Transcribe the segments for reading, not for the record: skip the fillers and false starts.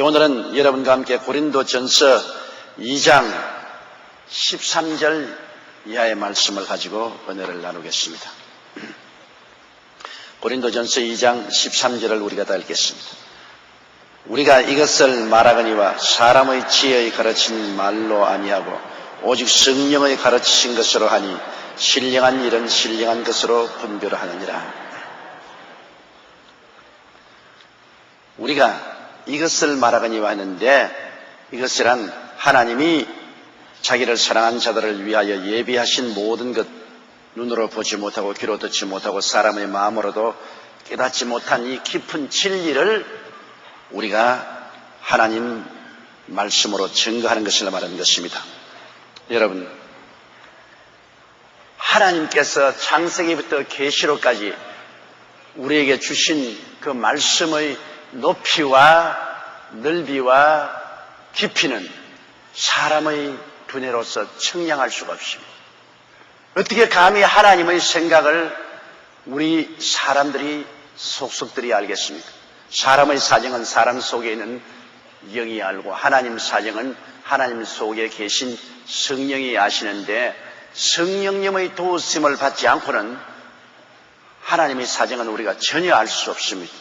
오늘은 여러분과 함께 고린도전서 2장 13절 이하의 말씀을 가지고 은혜를 나누겠습니다. 고린도전서 2장 13절을 우리가 다 읽겠습니다. 우리가 이것을 말하거니와 사람의 지혜의 가르친 말로 아니하고 오직 성령의 가르치신 것으로 하니 신령한 일은 신령한 것으로 분별하느니라. 우리가 이것을 말하거니와 하는데, 이것이란 하나님이 자기를 사랑한 자들을 위하여 예비하신 모든 것, 눈으로 보지 못하고 귀로 듣지 못하고 사람의 마음으로도 깨닫지 못한 이 깊은 진리를 우리가 하나님 말씀으로 증거하는 것을 말하는 것입니다. 여러분, 하나님께서 창세기부터 계시록까지 우리에게 주신 그 말씀의 높이와 넓이와 깊이는 사람의 두뇌로서 측량할 수가 없습니다. 어떻게 감히 하나님의 생각을 우리 사람들이 속속들이 알겠습니까? 사람의 사정은 사람 속에 있는 영이 알고 하나님 사정은 하나님 속에 계신 성령이 아시는데, 성령님의 도우심을 받지 않고는 하나님의 사정은 우리가 전혀 알 수 없습니다.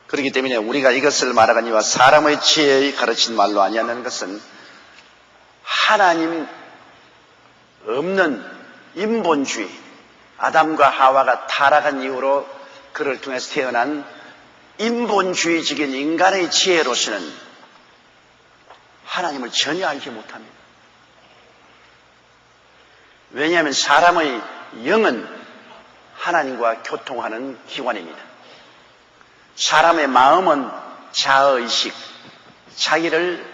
그렇기 때문에 우리가 이것을 말하거니와 사람의 지혜의 가르친 말로 아니하는 것은 하나님 없는 인본주의, 아담과 하와가 타락한 이후로 그를 통해서 태어난 인본주의적인 인간의 지혜로서는 하나님을 전혀 알지 못합니다. 왜냐하면 사람의 영은 하나님과 교통하는 기관입니다. 사람의 마음은 자아의식, 자기를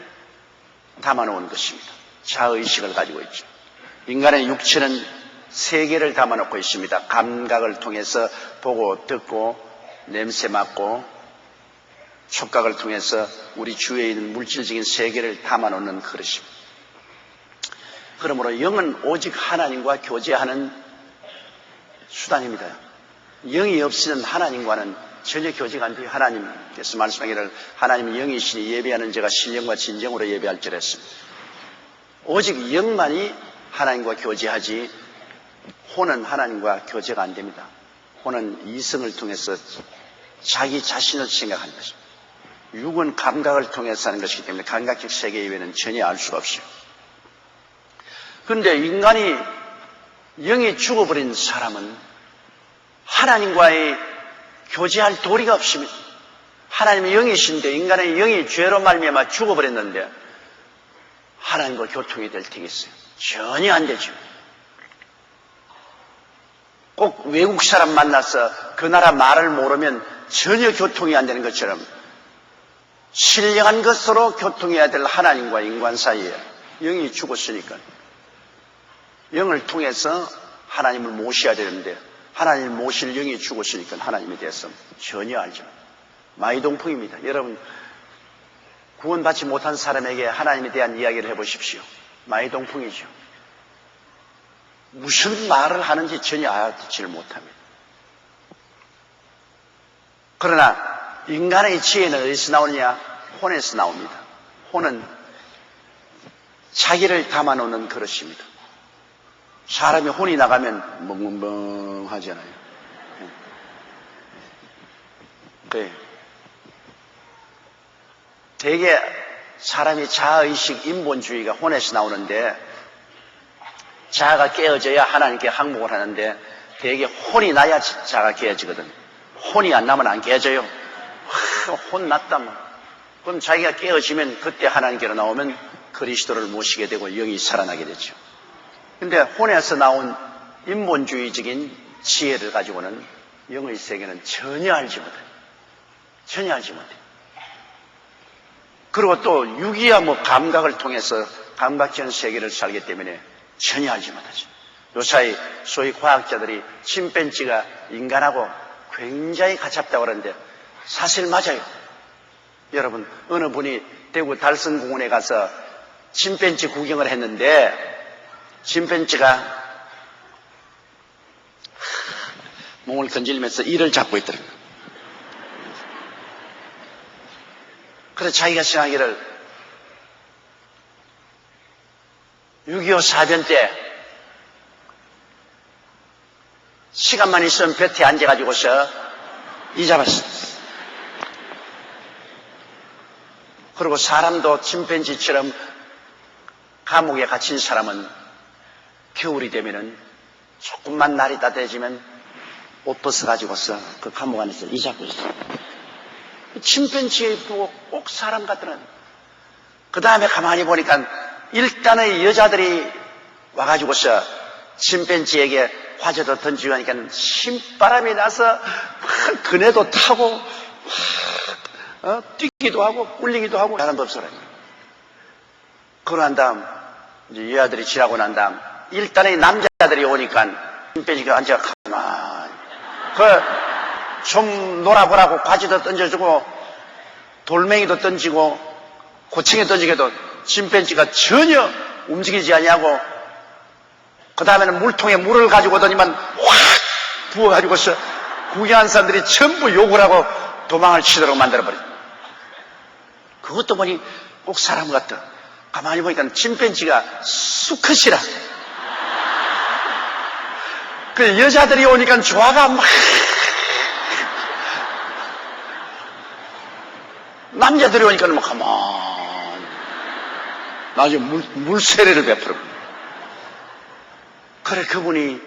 담아놓은 것입니다. 자아의식을 가지고 있죠. 인간의 육체는 세 개를 담아놓고 있습니다. 감각을 통해서 보고 듣고 냄새 맡고, 촉각을 통해서 우리 주위에 있는 물질적인 세계를 담아놓는 그릇입니다. 그러므로 영은 오직 하나님과 교제하는 수단입니다. 영이 없이는 하나님과는 전혀 교제가 안 돼요. 하나님께서 말씀하기를 하나님은 영이시니 예배하는 자가 신령과 진정으로 예배할지라 했습니다. 오직 영만이 하나님과 교제하지 혼은 하나님과 교제가 안 됩니다. 혼은 이성을 통해서 자기 자신을 생각하는 것입니다. 육은 감각을 통해서 하는 것이기 때문에 감각적 세계 이외에는 전혀 알 수가 없어요. 그런데 인간이 영이 죽어버린 사람은 하나님과의 교제할 도리가 없습니다. 하나님의 영이신데 인간의 영이 죄로 말미암아 죽어버렸는데 하나님과 교통이 될 테겠어요? 전혀 안 되죠. 꼭 외국 사람 만나서 그 나라 말을 모르면 전혀 교통이 안 되는 것처럼 신령한 것으로 교통해야 될 하나님과 인간 사이에 영이 죽었으니까 영을 통해서 하나님을 모셔야 되는데 하나님을 모실 영이 죽었으니까 하나님에 대해서 전혀 알죠. 마이동풍입니다. 여러분, 구원받지 못한 사람에게 하나님에 대한 이야기를 해보십시오. 마이동풍이죠. 무슨 말을 하는지 전혀 알아듣지를 못합니다. 그러나 인간의 지혜는 어디서 나오느냐? 혼에서 나옵니다. 혼은 자기를 담아놓는 그릇입니다. 사람이 혼이 나가면 멍멍하잖아요. 네. 대개 사람이 자아의식, 인본주의가 혼에서 나오는데 자아가 깨어져야 하나님께 항복을 하는데 대개 혼이 나야 자아가 깨어지거든. 혼이 안 나면 안 깨어져요. 혼 났다 뭐. 그럼 자기가 깨어지면 그때 하나님께로 나오면 그리스도를 모시게 되고 영이 살아나게 되죠. 근데 혼에서 나온 인본주의적인 지혜를 가지고는 영의 세계는 전혀 알지 못해요. 전혀 알지 못해요. 그리고 또 육이야 뭐 감각을 통해서 감각적인 세계를 살기 때문에 전혀 알지 못하죠. 요사이 소위 과학자들이 침팬지가 인간하고 굉장히 가깝다고 그러는데 사실 맞아요. 여러분, 어느 분이 대구 달성공원에 가서 침팬지 구경을 했는데 침팬지가 몸을 건질면서 이를 잡고 있더라고요. 그래서 자기가 생각하기를 6.25 사변 때 시간만 있으면 볕에 앉아가지고서 이 잡았어. 그리고 사람도 침팬지처럼 감옥에 갇힌 사람은 겨울이 되면은 조금만 날이 따뜻해지면 옷 벗어가지고서 그 감옥 안에서 이 잡고 있어. 침팬지에 보고 꼭 사람 같더란. 그 다음에 가만히 보니까 일단의 여자들이 와가지고서 침팬지에게 화제도 던지고 하니까 신바람이 나서 막 그네도 타고 뛰기도 하고 꿀리기도 하고 하는 법소라니. 그러고 난 다음 이제 여자들이 지나고 난 다음 일단의 남자들이 오니까 침팬지가 앉아 가만히 좀 놀아보라고 바지도 던져주고 돌멩이도 던지고 고챙이 던지게도 침팬지가 전혀 움직이지 않냐고. 그 다음에는 물통에 물을 가지고 오더니만 확 부어가지고서 구경한 사람들이 전부 욕을 하고 도망을 치도록 만들어버려. 그것도 보니 꼭 사람 같다. 가만히 보니까 침팬지가 수컷이라. 그 여자들이 오니까 조화가 막 남자들이 오니까 막 가만히 나중에 물세례를 베풀어. 그래 그분이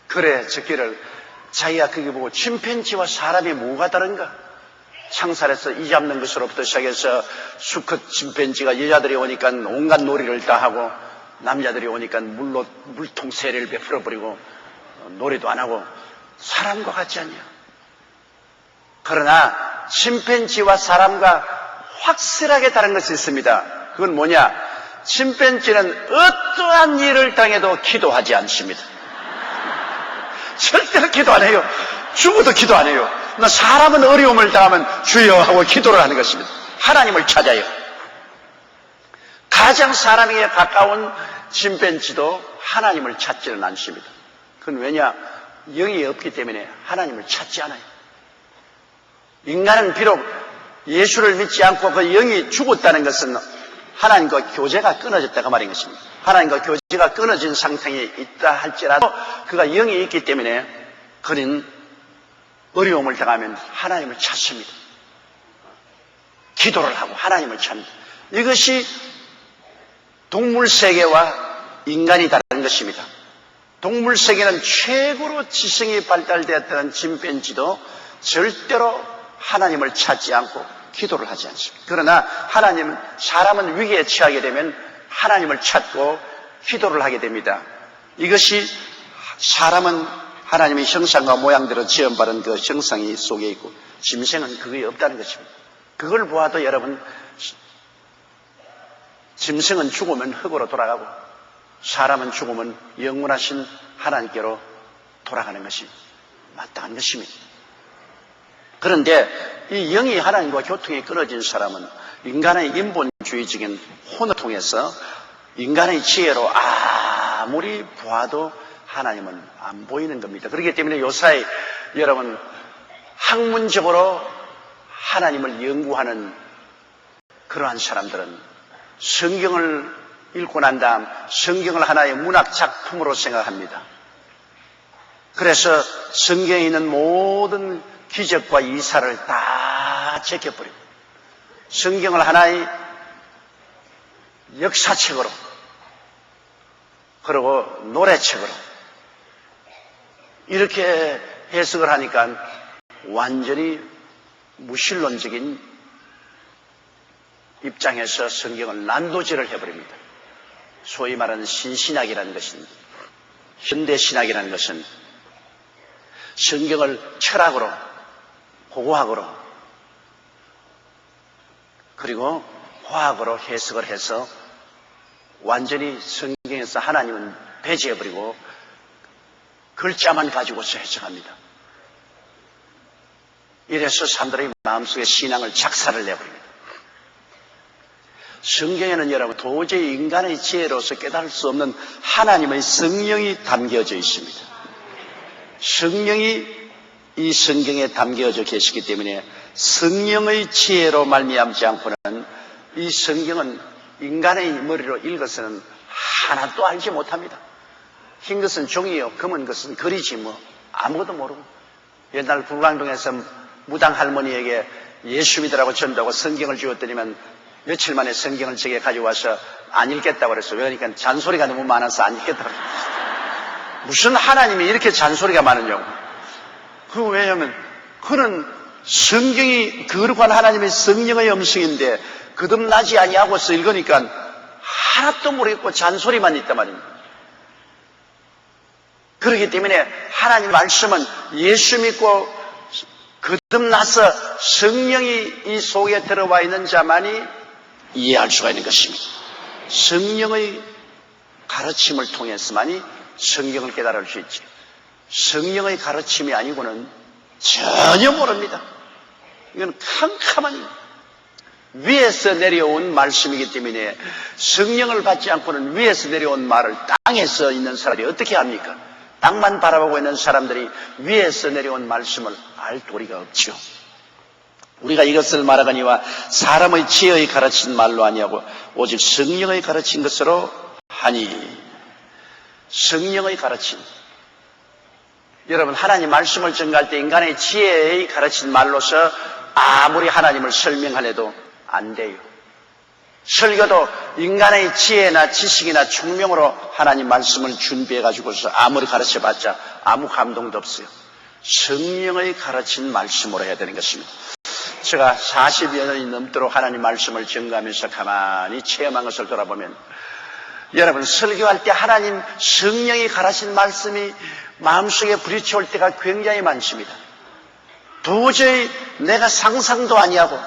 그래 적기를 자기가 그게 보고 침팬지와 사람이 뭐가 다른가? 창살에서 이 잡는 것으로부터 시작해서 수컷 침팬지가 여자들이 오니까 온갖 놀이를 다 하고 남자들이 오니까 물통 세례를 베풀어버리고 놀이도 안 하고 사람과 같지 않냐? 그러나 침팬지와 사람과 확실하게 다른 것이 있습니다. 그건 뭐냐? 침팬지는 어떠한 일을 당해도 기도하지 않습니다. 절대로 기도 안 해요. 죽어도 기도 안 해요. 사람은 어려움을 당하면 주여 하고 기도를 하는 것입니다. 하나님을 찾아요. 가장 사람에게 가까운 침팬지도 하나님을 찾지는 않습니다. 그건 왜냐? 영이 없기 때문에 하나님을 찾지 않아요. 인간은 비록 예수를 믿지 않고 그 영이 죽었다는 것은 하나님과 교제가 끊어졌다가 말인 것입니다. 하나님과 교제가 끊어진 상태에 있다 할지라도 그가 영이 있기 때문에 그는 어려움을 당하면 하나님을 찾습니다. 기도를 하고 하나님을 찾습니다. 이것이 동물 세계와 인간이 다른 것입니다. 동물 세계는 최고로 지성이 발달되었다는 침팬지도 절대로 하나님을 찾지 않고 기도를 하지 않습니다. 그러나 사람은 위기에 처하게 되면 하나님을 찾고 기도를 하게 됩니다. 이것이 사람은 하나님의 형상과 모양대로 지음받은 그 형상이 속에 있고 짐승은 그게 없다는 것입니다. 그걸 보아도 여러분, 짐승은 죽으면 흙으로 돌아가고 사람은 죽으면 영원하신 하나님께로 돌아가는 것이 마땅한 것입니다. 그런데 이 영이 하나님과 교통이 끊어진 사람은 인간의 인본주의적인 혼을 통해서 인간의 지혜로 아무리 보아도 하나님은 안 보이는 겁니다. 그렇기 때문에 요사이 여러분 학문적으로 하나님을 연구하는 그러한 사람들은 성경을 읽고 난 다음 성경을 하나의 문학 작품으로 생각합니다. 그래서 성경에 있는 모든 기적과 이사를 다 제껴버리고 성경을 하나의 역사책으로 그리고 노래책으로 이렇게 해석을 하니까 완전히 무신론적인 입장에서 성경을 난도질을 해버립니다. 소위 말하는 신신학이라는 것은, 현대신학이라는 것은 성경을 철학으로, 고고학으로, 그리고 화학으로 해석을 해서 완전히 성경에서 하나님은 배제해버리고 글자만 가지고서 해석합니다. 이래서 사람들의 마음속에 신앙을 작사를 내버립니다. 성경에는 여러분 도저히 인간의 지혜로서 깨달을 수 없는 하나님의 성령이 담겨져 있습니다. 성령이 이 성경에 담겨져 계시기 때문에 성령의 지혜로 말미암지 않고는 이 성경은 인간의 머리로 읽어서는 하나도 알지 못합니다. 흰 것은 종이요, 검은 것은 글이지 뭐 아무것도 모르고. 옛날 불광동에서 무당 할머니에게 예수 믿으라고 전도하고 성경을 주었더니만 며칠 만에 성경을 제게 가져와서 안 읽겠다고 그랬어요. 그러니까 잔소리가 너무 많아서 안 읽겠다고 그랬어요. 무슨 하나님이 이렇게 잔소리가 많으냐고. 왜냐하면 그는 성경이 거룩한 하나님의 성령의 음성인데 거듭나지 아니하고서 읽으니까 하나도 모르겠고 잔소리만 있단 말입니다. 그렇기 때문에 하나님 말씀은 예수 믿고 거듭나서 성령이 이 속에 들어와 있는 자만이 이해할 수가 있는 것입니다. 성령의 가르침을 통해서만이 성경을 깨달을 수 있지. 성령의 가르침이 아니고는 전혀 모릅니다. 이건 캄캄한 위에서 내려온 말씀이기 때문에 성령을 받지 않고는 위에서 내려온 말을 땅에서 있는 사람이 어떻게 합니까? 땅만 바라보고 있는 사람들이 위에서 내려온 말씀을 알 도리가 없죠. 우리가 이것을 말하거니와 사람의 지혜의 가르친 말로 아니하고 오직 성령의 가르친 것으로 하니. 성령의 가르침. 여러분, 하나님 말씀을 전가할 때 인간의 지혜의 가르친 말로서 아무리 하나님을 설명하려도 안 돼요. 설교도 인간의 지혜나 지식이나 총명으로 하나님 말씀을 준비해가지고서 아무리 가르쳐봤자 아무 감동도 없어요. 성령의 가르친 말씀으로 해야 되는 것입니다. 제가 40여 년이 넘도록 하나님 말씀을 전가하면서 가만히 체험한 것을 돌아보면 여러분, 설교할 때 하나님 성령이 가르친 말씀이 마음속에 부딪혀올 때가 굉장히 많습니다. 도저히 내가 상상도 아니하고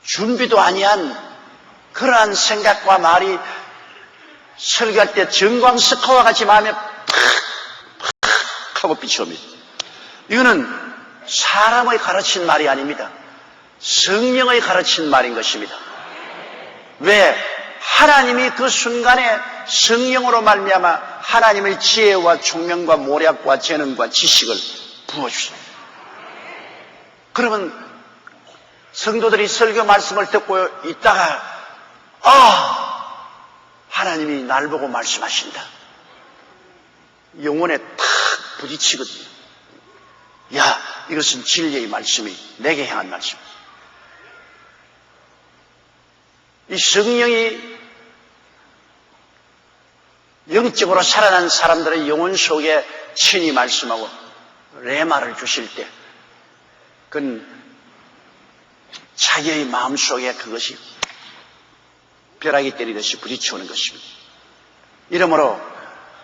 준비도 아니한 그러한 생각과 말이 설교할 때 정광석화와 같이 마음에 팍 하고 비춰옵니다. 이거는 사람의 가르친 말이 아닙니다. 성령의 가르친 말인 것입니다. 왜? 하나님이 그 순간에 성령으로 말미암아 하나님의 지혜와 총명과 모략과 재능과 지식을 부어주십니다. 그러면 성도들이 설교 말씀을 듣고 있다가 하나님이 날 보고 말씀하신다. 영혼에 탁 부딪히거든요. 야, 이것은 진리의 말씀이 내게 향한 말씀. 이 성령이 영적으로 살아난 사람들의 영혼 속에 친히 말씀하고 레마를 주실 때 그건 자기의 마음 속에 그것이 벼락이 때리듯이 부딪혀오는 것입니다. 이러므로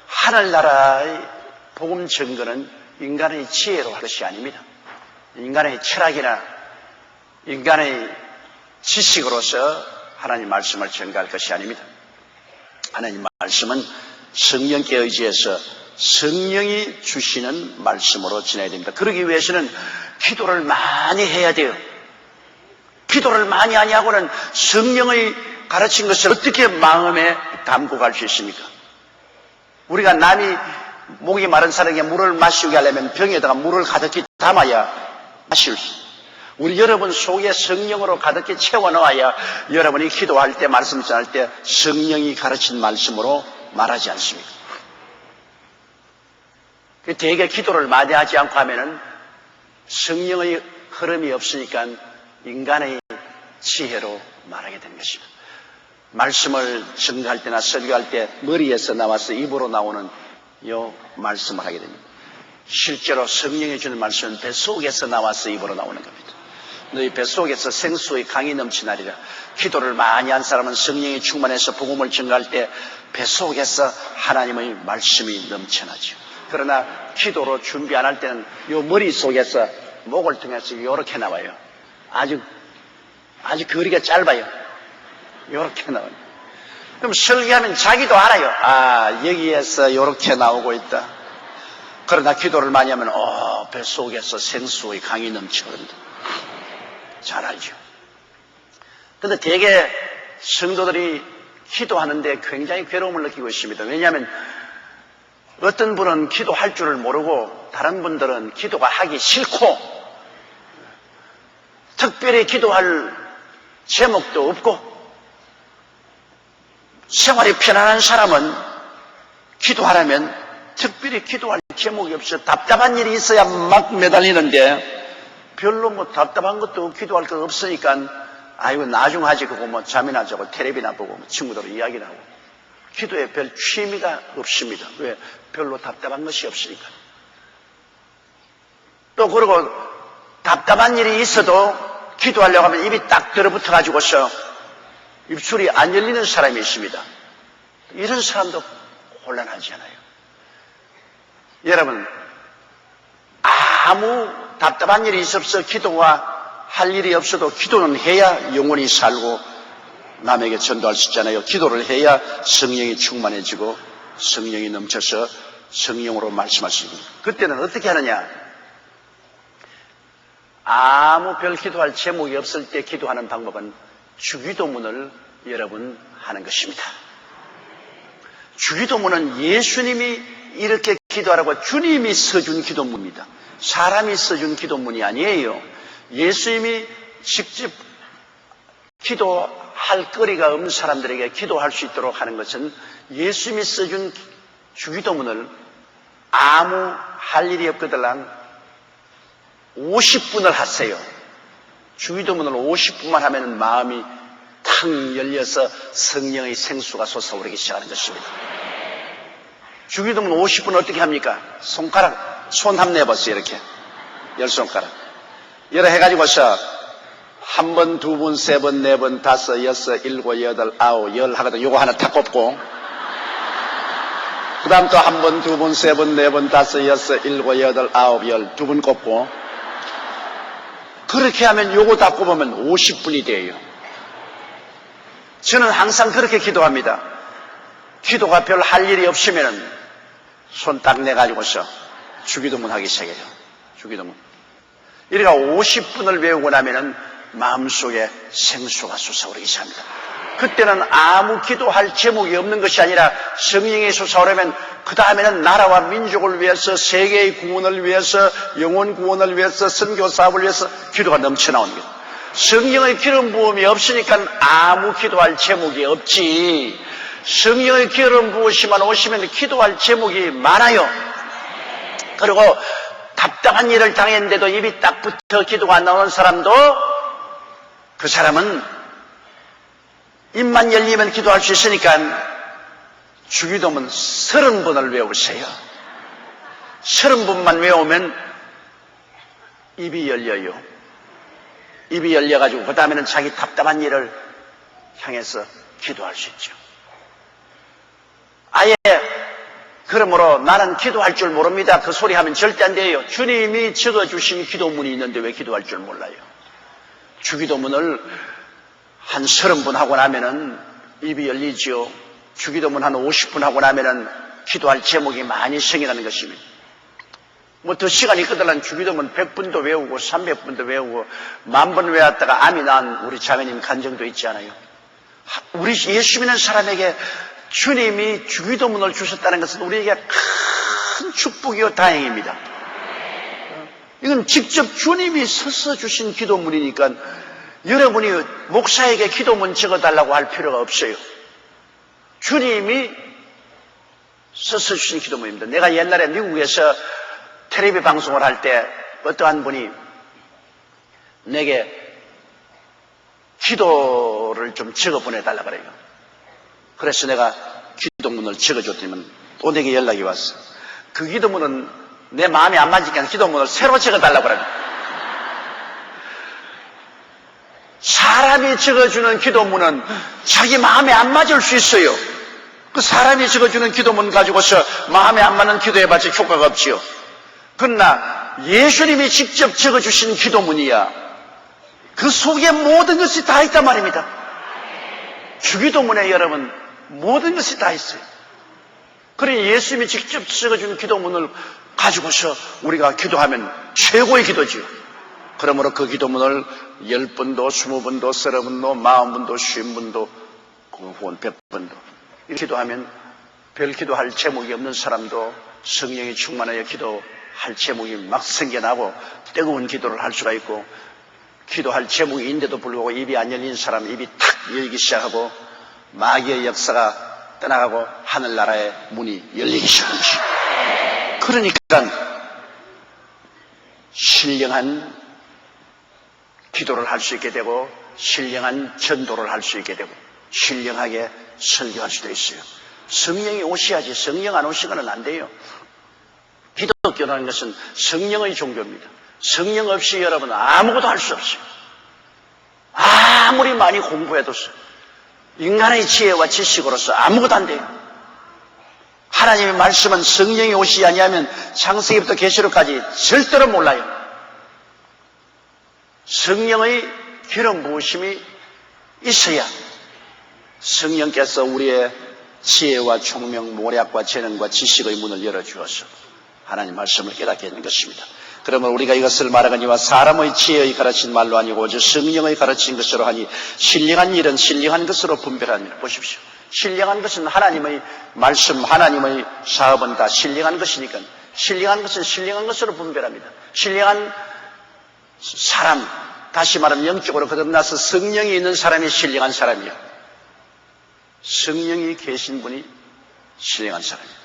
하늘나라의 복음 증거는 인간의 지혜로 할 것이 아닙니다. 인간의 철학이나 인간의 지식으로서 하나님 말씀을 전가할 것이 아닙니다. 하나님 말씀은 성령께 의지해서 성령이 주시는 말씀으로 지내야 됩니다. 그러기 위해서는 기도를 많이 해야 돼요. 기도를 많이 하냐고는 성령의 가르친 것을 어떻게 마음에 담고 갈 수 있습니까? 우리가 남이 목이 마른 사람에게 물을 마시게 하려면 병에다가 물을 가득히 담아야 마실 수 있어요. 우리 여러분 속에 성령으로 가득히 채워넣어야 여러분이 기도할 때 말씀 전할 때 성령이 가르친 말씀으로 말하지 않습니까? 대개 기도를 많이 하지 않고 하면은 성령의 흐름이 없으니까 인간의 지혜로 말하게 되는 것입니다. 말씀을 증거할 때나 설교할 때 머리에서 나와서 입으로 나오는 요 말씀을 하게 됩니다. 실제로 성령이 주는 말씀은 뱃속에서 나와서 입으로 나오는 겁니다. 너희 뱃속에서 생수의 강이 넘치나리라. 기도를 많이 한 사람은 성령이 충만해서 복음을 증거할 때 뱃속에서 하나님의 말씀이 넘쳐나죠. 그러나 기도로 준비 안 할 때는 요 머릿속에서 목을 통해서 요렇게 나와요. 아주 거리가 짧아요. 요렇게 나와요. 그럼 설교하면 자기도 알아요. 여기에서 요렇게 나오고 있다. 그러나 기도를 많이 하면 뱃속에서 생수의 강이 넘쳐흐른다. 잘 알죠. 그런데 대개 성도들이 기도하는데 굉장히 괴로움을 느끼고 있습니다. 왜냐하면 어떤 분은 기도할 줄을 모르고 다른 분들은 기도가 하기 싫고 특별히 기도할 제목도 없고 생활이 편안한 사람은 기도하려면 특별히 기도할 제목이 없어 답답한 일이 있어야 막 매달리는데 별로 뭐 답답한 것도 기도할 거 없으니까 아이고 나중 하지 그거 뭐 잠이나 자고 텔레비나 보고 뭐 친구들 이야기를 하고 기도에 별 취미가 없습니다. 왜? 별로 답답한 것이 없으니까. 또 그러고 답답한 일이 있어도 기도하려고 하면 입이 딱 들어붙어 가지고서 입술이 안 열리는 사람이 있습니다. 이런 사람도 곤란하지 않아요. 여러분, 아무 답답한 일이 있어서 기도가 할 일이 없어도 기도는 해야 영혼이 살고 남에게 전도할 수 있잖아요. 기도를 해야 성령이 충만해지고 성령이 넘쳐서 성령으로 말씀할 수 있습니다. 그때는 어떻게 하느냐? 아무 별 기도할 제목이 없을 때 기도하는 방법은 주기도문을 여러분 하는 것입니다. 주기도문은 예수님이 이렇게 기도하라고 주님이 써준 기도문입니다. 사람이 써준 기도문이 아니에요. 예수님이 직접 기도할 거리가 없는 사람들에게 기도할 수 있도록 하는 것은 예수님이 써준 주기도문을 아무 할 일이 없거들랑 50분을 하세요. 주기도문을 50분만 하면 마음이 탁 열려서 성령의 생수가 솟아오르기 시작하는 것입니다. 주기도문 50분 어떻게 합니까? 손가락, 손 한번 내보세요. 이렇게 10손가락 이렇게 해가지고서 한 번, 두 번, 세 번, 네 번, 다섯, 여섯, 일곱, 여덟, 아홉, 열 하거든. 요거 하나 탁 꼽고 그 다음 또 한 번, 두 번, 세 번, 네 번, 다섯, 여섯, 일곱, 여덟, 아홉, 열 두 번 꼽고 그렇게 하면 요거 다 꼽으면 50분이 돼요. 저는 항상 그렇게 기도합니다. 기도가 별 할 일이 없으면 손 딱 내가지고서 주기도문 하기 시작해요. 주기도문. 이래가 50분을 외우고 나면은 마음속에 생수가 솟아오르기 시작합니다. 그때는 아무 기도할 제목이 없는 것이 아니라 성령이 솟아오르면 그 다음에는 나라와 민족을 위해서 세계의 구원을 위해서 영혼 구원을 위해서 선교 사업을 위해서 기도가 넘쳐나오는 거예요. 성령의 기름 부음이 없으니까 아무 기도할 제목이 없지. 성령의 기름 부으시면 오시면 기도할 제목이 많아요. 그리고 답답한 일을 당했는데도 입이 딱 붙어 기도가 안 나오는 사람도 그 사람은 입만 열리면 기도할 수 있으니까 주기도문 30번을 외우세요. 30번만 외우면 입이 열려요. 입이 열려가지고 그 다음에는 자기 답답한 일을 향해서 기도할 수 있죠. 아예 그러므로 나는 기도할 줄 모릅니다. 그 소리 하면 절대 안 돼요. 주님이 적어주신 기도문이 있는데 왜 기도할 줄 몰라요. 주기도문을 한 30분 하고 나면은 입이 열리지요. 주기도문 한 50분 하고 나면은 기도할 제목이 많이 생겨나는 것입니다. 뭐 더 시간이 있거든 주기도문 100분도 외우고 300분도 외우고 10,000번 외웠다가 암이 난 우리 자매님 간증도 있지 않아요. 우리 예수 믿는 사람에게 주님이 주기도문을 주셨다는 것은 우리에게 큰 축복이요 다행입니다. 이건 직접 주님이 서서 주신 기도문이니까 여러분이 목사에게 기도문 적어달라고 할 필요가 없어요. 주님이 서서 주신 기도문입니다. 내가 옛날에 미국에서 텔레비 방송을 할 때 어떠한 분이 내게 기도를 좀 적어 보내달라 그래요. 그래서 내가 기도문을 적어줬더니 또 내게 연락이 왔어. 그 기도문은 내 마음에 안 맞으니까 기도문을 새로 적어달라고 그래요. 사람이 적어주는 기도문은 자기 마음에 안 맞을 수 있어요. 그 사람이 적어주는 기도문 가지고서 마음에 안 맞는 기도해봤자 효과가 없지요. 그러나 예수님이 직접 적어주신 기도문이야. 그 속에 모든 것이 다 있단 말입니다. 주기도문에 여러분 모든 것이 다 있어요. 그러니 예수님이 직접 적어준 기도문을 가지고서 우리가 기도하면 최고의 기도지요. 그러므로 그 기도문을 10번도 20번도 30번도 40번도 50번도 혹은 100번도 이렇게 기도하면 별 기도할 제목이 없는 사람도 성령이 충만하여 기도할 제목이 막 생겨나고 뜨거운 기도를 할 수가 있고, 기도할 제목이 있는데도 불구하고 입이 안 열린 사람 입이 탁 열리기 시작하고 마귀의 역사가 떠나가고 하늘나라의 문이 열리기 시작하는 것입니다. 그러니까 신령한 기도를 할 수 있게 되고 신령한 전도를 할 수 있게 되고 신령하게 설교할 수도 있어요. 성령이 오셔야지 성령 안 오시고는 안 돼요. 기독교라는 것은 성령의 종교입니다. 성령 없이 여러분 아무것도 할 수 없어요. 아무리 많이 공부해도 인간의 지혜와 지식으로서 아무것도 안 돼요. 하나님의 말씀은 성령이 오시지 아니하면 창세기부터 계시록까지 절대로 몰라요. 성령의 기름 부으심이 있어야 성령께서 우리의 지혜와 총명, 모략과 재능과 지식의 문을 열어주어서 하나님 말씀을 깨닫게 하는 것입니다. 그러면 우리가 이것을 말하거니와 사람의 지혜의 가르친 말로 아니고 오직 성령의 가르친 것으로 하니 신령한 일은 신령한 것으로 분별합니다. 보십시오. 신령한 것은 하나님의 말씀, 하나님의 사업은 다 신령한 것이니까 신령한 것은 신령한 것으로 분별합니다. 신령한 사람, 다시 말하면 영적으로 거듭나서 성령이 있는 사람이 신령한 사람이에요. 성령이 계신 분이 신령한 사람이에요.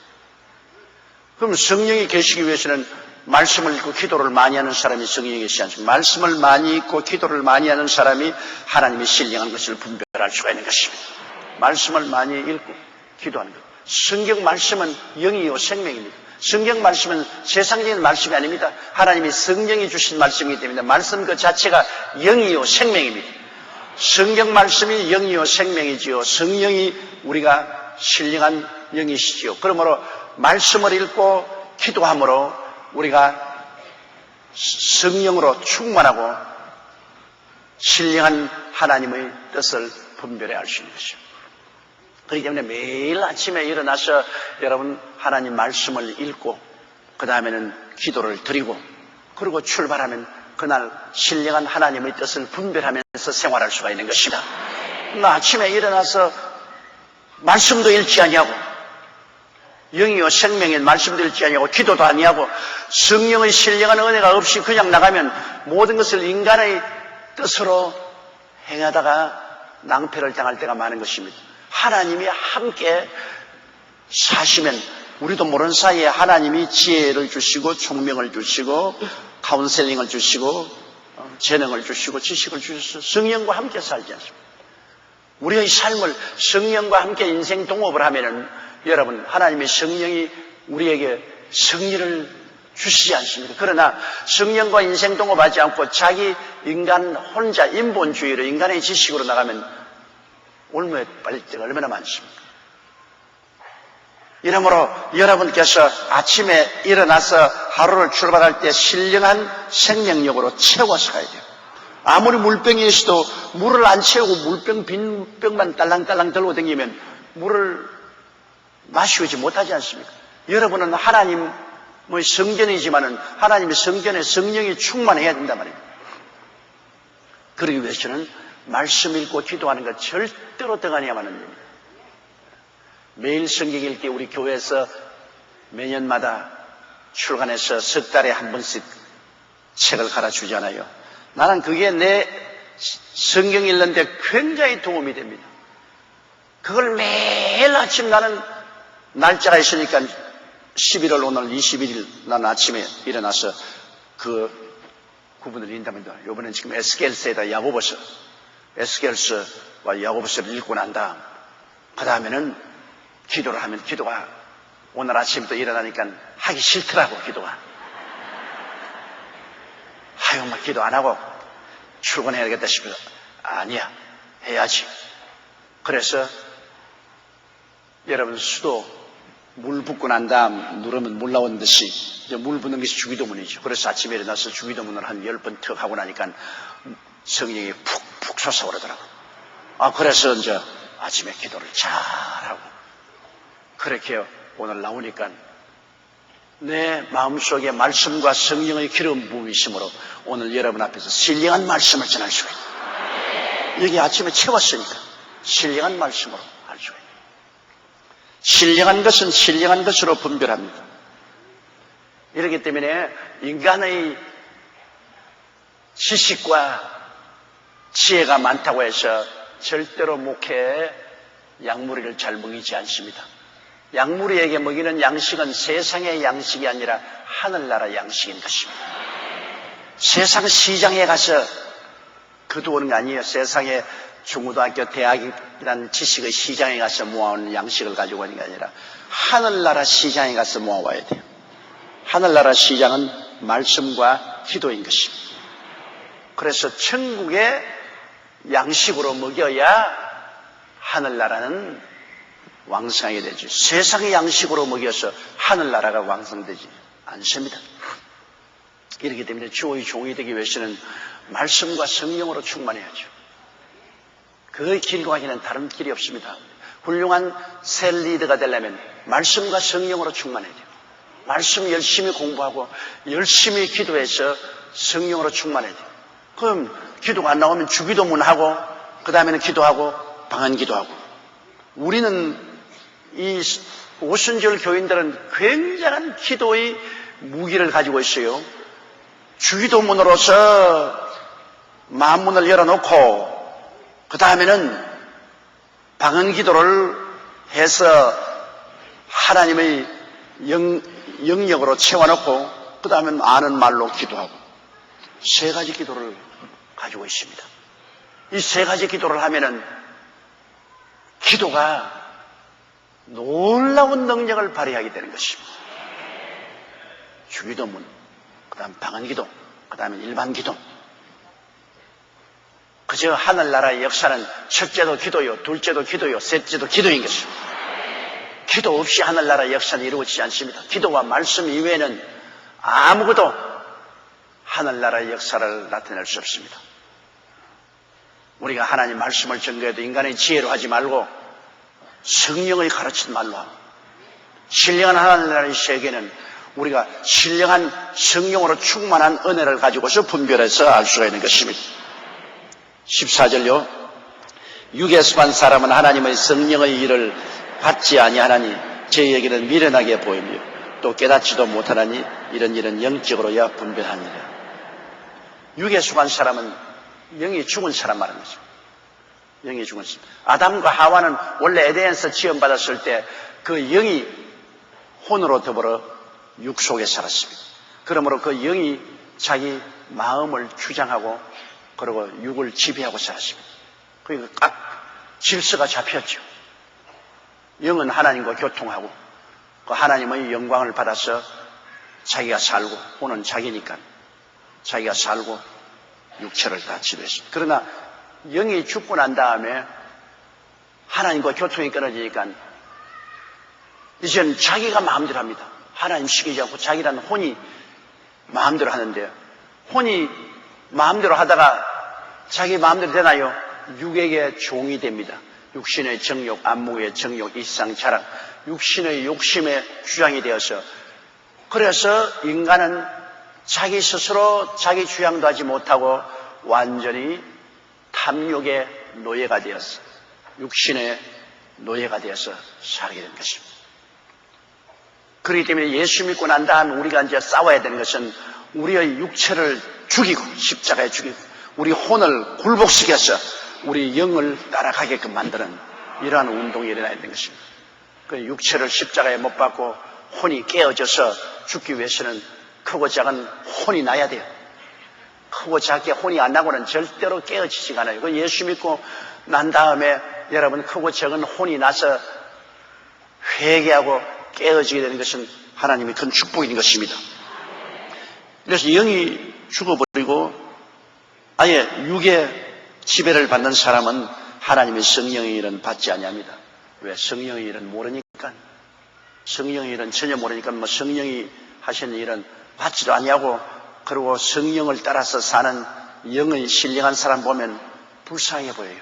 그럼 성령이 계시기 위해서는 말씀을 읽고 기도를 많이 하는 사람이 성령이 계시지 않습니까? 말씀을 많이 읽고 기도를 많이 하는 사람이 하나님의 신령한 것을 분별할 수가 있는 것입니다. 말씀을 많이 읽고 기도하는 것. 성경 말씀은 영이요 생명입니다. 성경 말씀은 세상적인 말씀이 아닙니다. 하나님이 성령이 주신 말씀이기 때문에 말씀 그 자체가 영이요 생명입니다. 성경 말씀이 영이요 생명이지요. 성령이 우리가 신령한 영이시지요. 그러므로 말씀을 읽고 기도함으로 우리가 성령으로 충만하고 신령한 하나님의 뜻을 분별해 알 수 있는 것이죠. 그렇기 때문에 매일 아침에 일어나서 여러분 하나님 말씀을 읽고 그 다음에는 기도를 드리고 그리고 출발하면 그날 신령한 하나님의 뜻을 분별하면서 생활할 수가 있는 것입니다. 아침에 일어나서 말씀도 읽지 아니하고 영이요 생명인 말씀도 읽지 아니하고 기도도 아니하고 성령의 신령한 은혜가 없이 그냥 나가면 모든 것을 인간의 뜻으로 행하다가 낭패를 당할 때가 많은 것입니다. 하나님이 함께 사시면 우리도 모르는 사이에 하나님이 지혜를 주시고 총명을 주시고 카운셀링을 주시고 재능을 주시고 지식을 주셔서 성령과 함께 살지 않습니까? 우리의 삶을 성령과 함께 인생 동업을 하면은 여러분 하나님의 성령이 우리에게 승리를 주시지 않습니까? 그러나 성령과 인생 동업하지 않고 자기 인간 혼자 인본주의로 인간의 지식으로 나가면 올무에 빠질 때가 얼마나 많습니까? 이러므로 여러분께서 아침에 일어나서 하루를 출발할 때 신령한 생명력으로 채워서 가야 돼요. 아무리 물병이 있어도 물을 안 채우고 물병 빈 병만 딸랑딸랑 들고 다니면 물을 마시지 못하지 않습니까? 여러분은 하나님의 성전이지만은 하나님의 성전에 성령이 충만해야 된단 말입니다. 그러기 위해서는 말씀 읽고 기도하는 것 절대로 등한해야만 합니다. 매일 성경 읽기 우리 교회에서 매년마다 출간해서 석 달에 한 번씩 책을 갈아주잖아요. 나는 그게 내 성경 읽는데 굉장히 도움이 됩니다. 그걸 매일 아침 나는 날짜가 있으니까 11월 오늘 21일 나는 아침에 일어나서 그 구분을 읽는답니다. 이번엔 지금 에스겔서에다 야고보서 에스겔서와 야고보서를 읽고 난 다음 그 다음에는 기도를 하면 기도가 오늘 아침부터 일어나니까 하기 싫더라고. 기도가 하여 막 기도 안 하고 출근해야겠다 싶어서 아니야 해야지. 그래서 여러분 수도 물 붓고 난 다음 누르면 물 나오는 듯이 이제 물 붓는 것이 주기도문이죠. 그래서 아침에 일어나서 주기도문을 한 10번 턱 하고 나니까 성령이 푹푹 솟아오르더라고. 그래서 이제 아침에 기도를 잘하고 그렇게 오늘 나오니까 내 마음속에 말씀과 성령의 기름 부으심으로 오늘 여러분 앞에서 신령한 말씀을 전할 수가 있다. 여기 아침에 채웠으니까 신령한 말씀으로 할 수가 있다. 신령한 것은 신령한 것으로 분별합니다. 이렇기 때문에 인간의 지식과 지혜가 많다고 해서 절대로 목회에 약물이를 잘 먹이지 않습니다. 약물이에게 먹이는 양식은 세상의 양식이 아니라 하늘나라 양식인 것입니다. 세상 시장에 가서 거두오는 게 아니에요. 세상에 중고등학교, 대학이라는 지식의 시장에 가서 모아오는 양식을 가지고 오는 게 아니라 하늘나라 시장에 가서 모아와야 돼요. 하늘나라 시장은 말씀과 기도인 것입니다. 그래서 천국의 양식으로 먹여야 하늘나라는 왕성하게 되죠. 세상의 양식으로 먹여서 하늘나라가 왕성되지 않습니다. 이렇기 때문에 주의 종이 되기 위해서는 말씀과 성령으로 충만해야죠. 그 길과 길은 다른 길이 없습니다. 훌륭한 셀 리더가 되려면 말씀과 성령으로 충만해야 돼요. 말씀 열심히 공부하고 열심히 기도해서 성령으로 충만해야 돼요. 그럼 기도가 안 나오면 주기도문 하고 그 다음에는 기도하고 방언 기도하고. 우리는 이 오순절 교인들은 굉장한 기도의 무기를 가지고 있어요. 주기도문으로서 마음문을 열어놓고 그 다음에는 방언 기도를 해서 하나님의 영역으로 채워놓고 그 다음에는 아는 말로 기도하고 세 가지 기도를 가지고 있습니다. 이 세 가지 기도를 하면은 기도가 놀라운 능력을 발휘하게 되는 것입니다. 주기도문, 그 다음 방언 기도, 그 다음에 일반 기도. 그저 하늘나라의 역사는 첫째도 기도요, 둘째도 기도요, 셋째도 기도인 것입니다. 기도 없이 하늘나라의 역사는 이루어지지 않습니다. 기도와 말씀 이외에는 아무것도 하늘나라의 역사를 나타낼 수 없습니다. 우리가 하나님 말씀을 전거해도 인간의 지혜로 하지 말고 성령의 가르친 말로 하고 신령한 하늘나라의 세계는 우리가 신령한 성령으로 충만한 은혜를 가지고서 분별해서 알 수가 있는 것입니다. 14절요. 육에 속한 사람은 하나님의 성령의 일을 받지 아니하나니 저희에게는 미련하게 보이며 또 깨닫지도 못하나니 이런 일은 영적으로야 분별하니라. 육에 속한 사람은 영이 죽은 사람 말하는 거죠. 영이 죽은 사람. 아담과 하와는 원래 에덴에서 지음받았을 때 그 영이 혼으로 더불어 육 속에 살았습니다. 그러므로 그 영이 자기 마음을 주장하고 그리고 육을 지배하고 살았습니다. 그러니까 딱 질서가 잡혔죠. 영은 하나님과 교통하고 그 하나님의 영광을 받아서 자기가 살고 혼은 자기니까 자기가 살고 육체를 다 지배했습니다. 그러나 영이 죽고 난 다음에 하나님과 교통이 끊어지니까 이제는 자기가 마음대로 합니다. 하나님 시키지 않고 자기라는 혼이 마음대로 하는데 혼이 마음대로 하다가 자기 마음대로 되나요? 육에게 종이 됩니다. 육신의 정욕, 안목의 정욕, 이상 자랑, 육신의 욕심의 주장이 되어서 그래서 인간은 자기 스스로 자기 주장도 하지 못하고 완전히 탐욕의 노예가 되어서 육신의 노예가 되어서 살게 된 것입니다. 그렇기 때문에 예수 믿고 난 다음에 우리가 이제 싸워야 되는 것은 우리의 육체를 죽이고 십자가에 죽이고 우리 혼을 굴복시켜서 우리 영을 따라가게끔 만드는 이러한 운동이 일어나야 되는 것입니다. 그 육체를 십자가에 못 박고 혼이 깨어져서 죽기 위해서는 크고 작은 혼이 나야 돼요. 크고 작게 혼이 안 나고는 절대로 깨어지지가 않아요. 그 예수 믿고 난 다음에 여러분 크고 작은 혼이 나서 회개하고 깨어지게 되는 것은 하나님의 큰 축복인 것입니다. 그래서 영이 죽어버리고 아예 육의 지배를 받는 사람은 하나님의 성령의 일은 받지 아니합니다. 왜? 성령의 일은 모르니까. 성령의 일은 전혀 모르니까 뭐 성령이 하시는 일은 받지도 아니하고 그리고 성령을 따라서 사는 영의 신령한 사람 보면 불쌍해 보여요.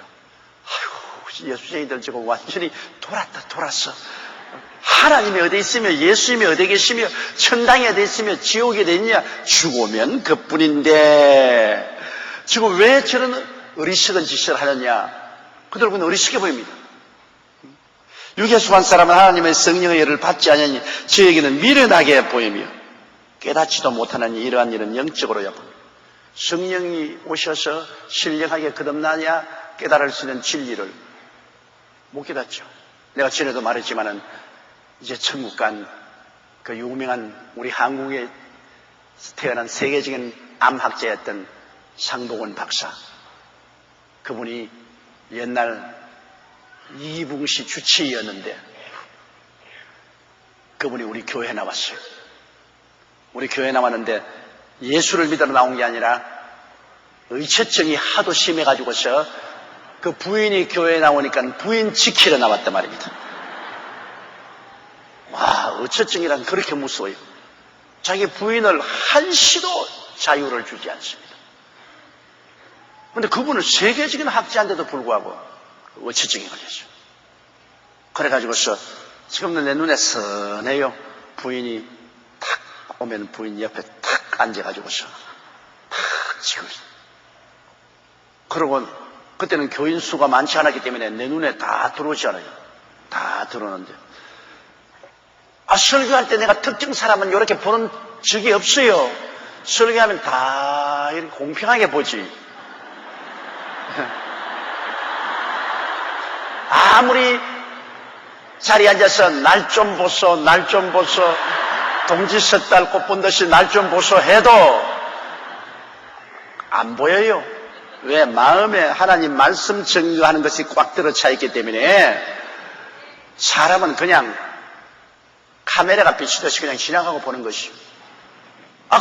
아이고 예수쟁이들 저거 완전히 돌았어. 하나님이 어디 있으며 예수님이 어디 계시며 천당이 어디 있으며 지옥이 어디 있냐? 죽으면 그뿐인데 지금 왜 저런 어리석은 짓을 하느냐? 그들은 어리석게 보입니다. 육에 속한 사람은 하나님의 성령의 열을 받지 아니하니 저에게는 미련하게 보이며 깨닫지도 못하는 이러한 일은 영적으로 여부. 성령이 오셔서 신령하게 거듭나냐 깨달을 수 있는 진리를 못 깨닫죠. 내가 전에도 말했지만은 이제 천국 간 그 유명한 우리 한국에 태어난 세계적인 암학자였던 상복원 박사, 그분이 옛날 이붕시 주치의였는데 그분이 우리 교회에 나왔어요. 우리 교회에 나왔는데 예수를 믿으러 나온 게 아니라 의처증이 하도 심해가지고서 그 부인이 교회에 나오니까 부인 지키러 나왔단 말입니다. 와, 의처증이란 그렇게 무서워요. 자기 부인을 한시도 자유를 주지 않습니다. 그런데 그분은 세계적인 학자인데도 불구하고 의처증이 걸렸어요. 그래가지고서 지금도 내 눈에 선해요. 부인이 탁 오면 부인 옆에 탁 앉아가지고서 탁 지고 있어요. 그러고 그때는 교인 수가 많지 않았기 때문에 내 눈에 다 들어오잖아요. 다 들어오는데 설교할 때 내가 특정 사람은 이렇게 보는 적이 없어요. 설교하면 다 이렇게 공평하게 보지. 아무리 자리에 앉아서 날 좀 보소, 날 좀 보소, 동지 섣달 꽃 본 듯이 날 좀 보소 해도 안 보여요. 왜? 마음에 하나님 말씀 증거하는 것이 꽉 들어차 있기 때문에 사람은 그냥 카메라가 비치듯이 그냥 지나가고 보는 것이요.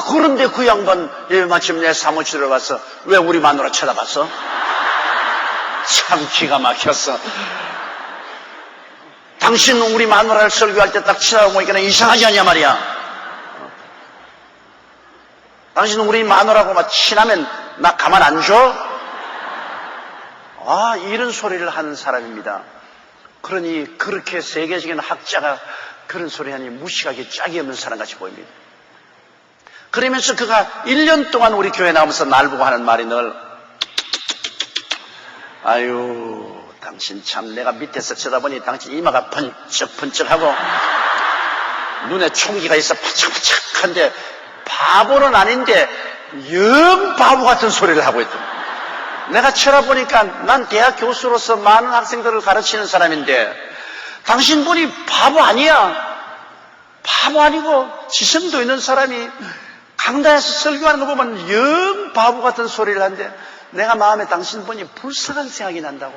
그런데 그 양반 마침 내 사무실에 와서 왜 우리 마누라 쳐다봤어? 참 기가 막혔어. 당신 우리 마누라를 설교할 때 딱 쳐다보니까 이상하지 않냐 말이야. 당신 우리 마누라하고 막 친하면 나 가만 안 줘? 이런 소리를 하는 사람입니다. 그러니 그렇게 세계적인 학자가 그런 소리 하니 무식하게 짝이 없는 사람같이 보입니다. 그러면서 그가 1년 동안 우리 교회 나오면서 날 보고 하는 말이 늘 아유 당신 참 내가 밑에서 쳐다보니 당신 이마가 번쩍번쩍하고 눈에 총기가 있어 번쩍번쩍한데 바보는 아닌데 영 바보 같은 소리를 하고 있다. 내가 쳐다보니까 난 대학 교수로서 많은 학생들을 가르치는 사람인데 당신 분이 바보 아니야. 바보 아니고 지성도 있는 사람이 강단에서 설교하는 거 보면 영 바보 같은 소리를 하는데 내가 마음에 당신 분이 불쌍한 생각이 난다고.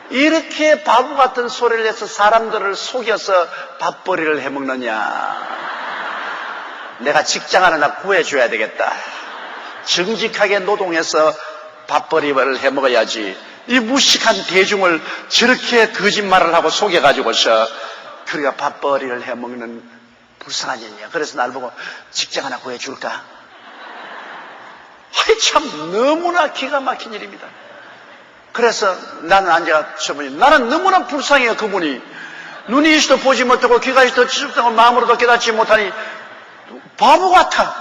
이렇게 바보 같은 소리를 해서 사람들을 속여서 밥벌이를 해먹느냐. 내가 직장 하나 구해줘야 되겠다. 정직하게 노동해서 밥벌이를 해먹어야지. 이 무식한 대중을 저렇게 거짓말을 하고 속여가지고서 그리가 밥벌이를 해먹는 불쌍한 년이야. 그래서 날 보고 직장 하나 구해줄까? 참 너무나 기가 막힌 일입니다. 그래서 나는 앉아서보니 나는 너무나 불쌍해요. 그분이 눈이 있어도 보지 못하고 귀가 있어도 지적하고 마음으로도 깨닫지 못하니 바보 같아.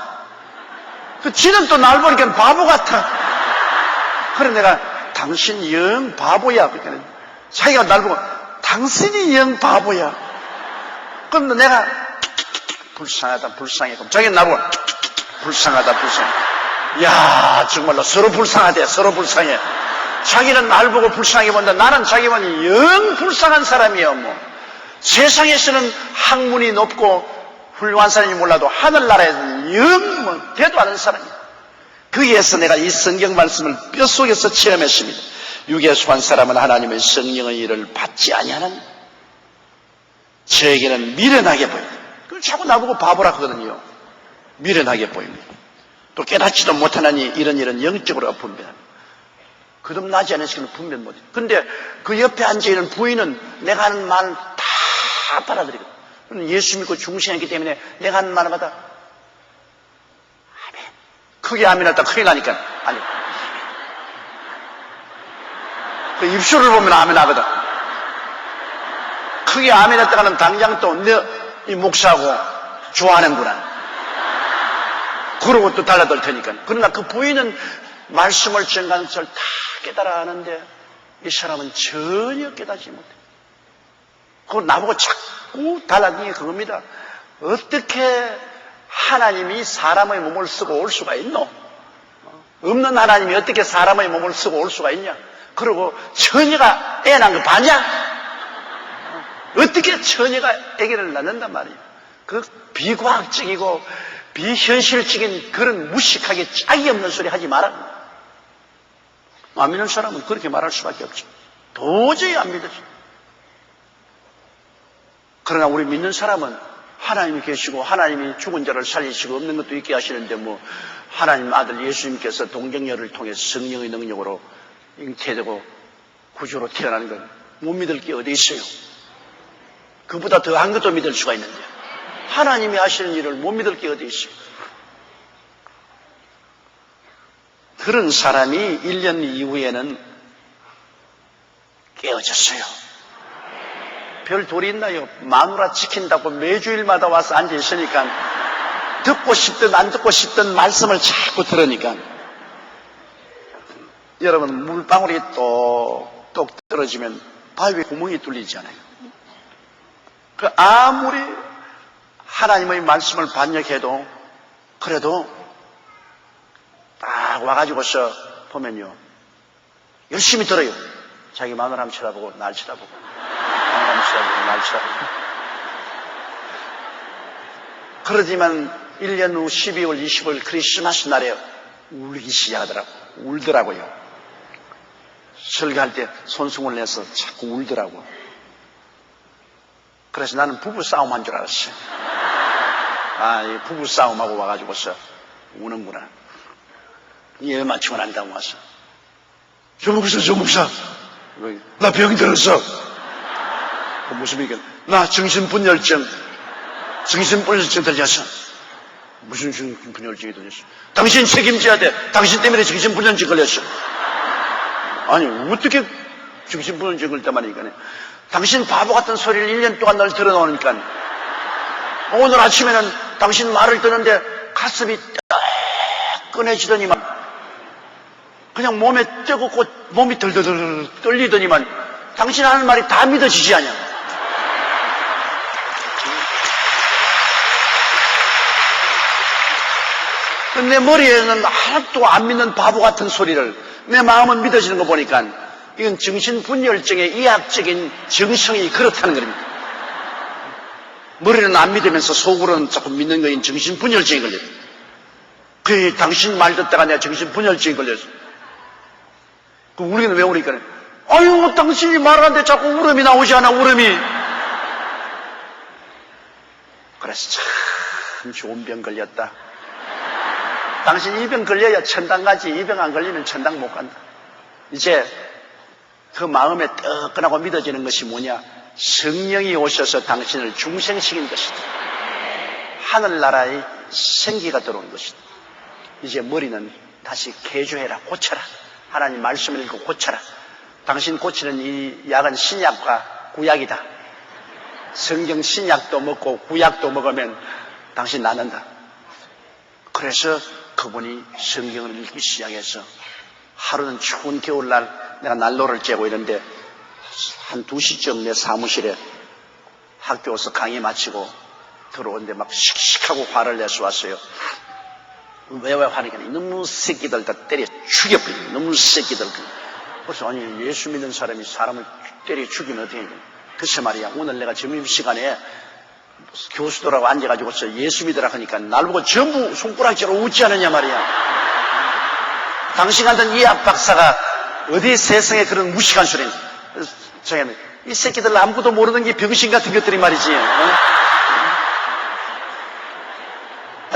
지는 또 날 보니까 바보 같아. 그래 내가 당신 영 바보야. 그러니까 자기가 날 보고 당신이 영 바보야. 그럼 내가 불쌍하다 불쌍해. 그럼 자기는 날 보고 불쌍하다 불쌍해. 야 정말로 서로 불쌍하대. 서로 불쌍해. 자기는 날 보고 불쌍하게 본다. 나는 자기 보니 영 불쌍한 사람이에요. 세상에서는 학문이 높고 훌륭한 사람이 몰라도 하늘나라에는 영 되도 않은 사람이에요. 거기에서 내가 이 성경 말씀을 뼛속에서 체험했습니다. 육에 속한 사람은 하나님의 성령의 일을 받지 아니하는 저에게는 미련하게 보입니다. 그걸 자꾸 나보고 바보라 하거든요. 미련하게 보입니다. 또 깨닫지도 못하나니 이런 일은 영적으로 분별합니다. 거듭나지 않은 시간은 분별 못해요. 근데 그 옆에 앉아있는 부인은 내가 하는 말 다 받아들이거든요. 예수 믿고 중생했기 때문에 내가 하는 말마다 아멘. 크게 아멘 했다 큰일 나니까 아니. 그 입술을 보면 아멘 하거든. 크게 아멘 했다가는 당장 또 이 목사하고 좋아하는구나. 그러고 또 달라들 테니까. 그러나 그 부인은 말씀을 전가하는 것을 다 깨달아 하는데 이 사람은 전혀 깨닫지 못해. 그거 나보고 자꾸 달라는 게 그겁니다. 어떻게 하나님이 사람의 몸을 쓰고 올 수가 있노? 없는 하나님이 어떻게 사람의 몸을 쓰고 올 수가 있냐? 그리고 처녀가 애 낳은 거 봤냐? 어떻게 처녀가 아기를 낳는단 말이에요. 그 비과학적이고 비현실적인 그런 무식하게 짝이 없는 소리 하지 마라. 안 믿는 사람은 그렇게 말할 수밖에 없죠. 도저히 안 믿어져. 그러나 우리 믿는 사람은 하나님이 계시고 하나님이 죽은 자를 살리시고 없는 것도 있게 하시는데 뭐 하나님 아들 예수님께서 동정녀를 통해 성령의 능력으로 잉태되고 구주로 태어나는 건 못 믿을 게 어디 있어요. 그보다 더한 것도 믿을 수가 있는데 하나님이 하시는 일을 못 믿을 게 어디 있어요. 그런 사람이 1년 이후에는 깨어졌어요. 별 돌이 있나요? 마누라 지킨다고 매주일마다 와서 앉아 있으니까 듣고 싶든 안 듣고 싶든 말씀을 자꾸 들으니까 여러분 물방울이 똑똑 떨어지면 바위에 구멍이 뚫리잖아요. 그 아무리 하나님의 말씀을 반역해도 그래도 딱 와가지고서 보면요 열심히 들어요. 자기 마누라 한번 쳐다보고 날 쳐다보고 날 쳐다보고. 그러지만 1년 후 12월 25일 크리스마스 날에 울기 시작하더라고. 울더라고요. 설교할 때 손승을 내서 자꾸 울더라고. 그래서 나는 부부싸움 한 줄 알았어요. 아, 이 부부싸움하고 와가지고서 우는구나. 예배 마치고 난 다음 와서 조 목사 나 병이 들었어. 그 무슨 얘기야? 나 정신분열증 들렸어. 무슨 정신분열증이 들렸어? 당신 책임져야 돼. 당신 때문에 정신분열증 걸렸어. 아니 어떻게 정신분열증 걸렸단 말이니까. 당신 바보 같은 소리를 1년 동안 널 들어놓으니까 오늘 아침에는 당신 말을 듣는데 가슴이 꺼내지더니만 그냥 몸에 뜨겁고 몸이 덜덜덜 떨리더니만 당신 하는 말이 다 믿어지지 않냐. 내 머리에는 하나도 안 믿는 바보 같은 소리를 내 마음은 믿어지는 거 보니까 이건 정신분열증의 의학적인 정성이 그렇다는 겁니다. 머리는 안 믿으면서 속으로는 자꾸 믿는 거인 정신분열증이 걸렸다. 그 당신 말 듣다가 내가 정신분열증이 걸렸어. 그 우리는 왜 우니까 아유 당신이 말하는데 자꾸 울음이 나오지 않아. 울음이. 그래서 참 좋은 병 걸렸다. 당신 이 병 걸려야 천당 가지. 이 병 안 걸리면 천당 못 간다. 이제 그 마음에 뜨끈하고 믿어지는 것이 뭐냐? 성령이 오셔서 당신을 중생시킨 것이다. 하늘나라의 생기가 들어온 것이다. 이제 머리는 다시 개조해라. 고쳐라. 하나님 말씀을 읽고 고쳐라. 당신 고치는 이 약은 신약과 구약이다. 성경 신약도 먹고 구약도 먹으면 당신 낫는다. 그래서 그분이 성경을 읽기 시작해서 하루는 추운 겨울날 내가 난로를 쬐고 이런데 한 2시쯤 내 사무실에 학교 와서 강의 마치고 들어오는데 막 씩씩하고 화를 내서 왔어요. 왜 화내냐? 너무 새끼들 다 때려 죽여버리고 너무 새끼들. 그래서 아니 예수 믿는 사람이 사람을 때려 죽이면 어떻게 해야 돼? 글쎄 말이야 오늘 내가 점심시간에 교수들하고 앉아가지고서 예수 믿으라 하니까 날 보고 전부 손가락질로 웃지 않느냐 말이야. 당신 같은 이학 박사가 어디 세상에 그런 무식한 소리냐. 이 새끼들 아무것도 모르는 게 병신 같은 것들이 말이지.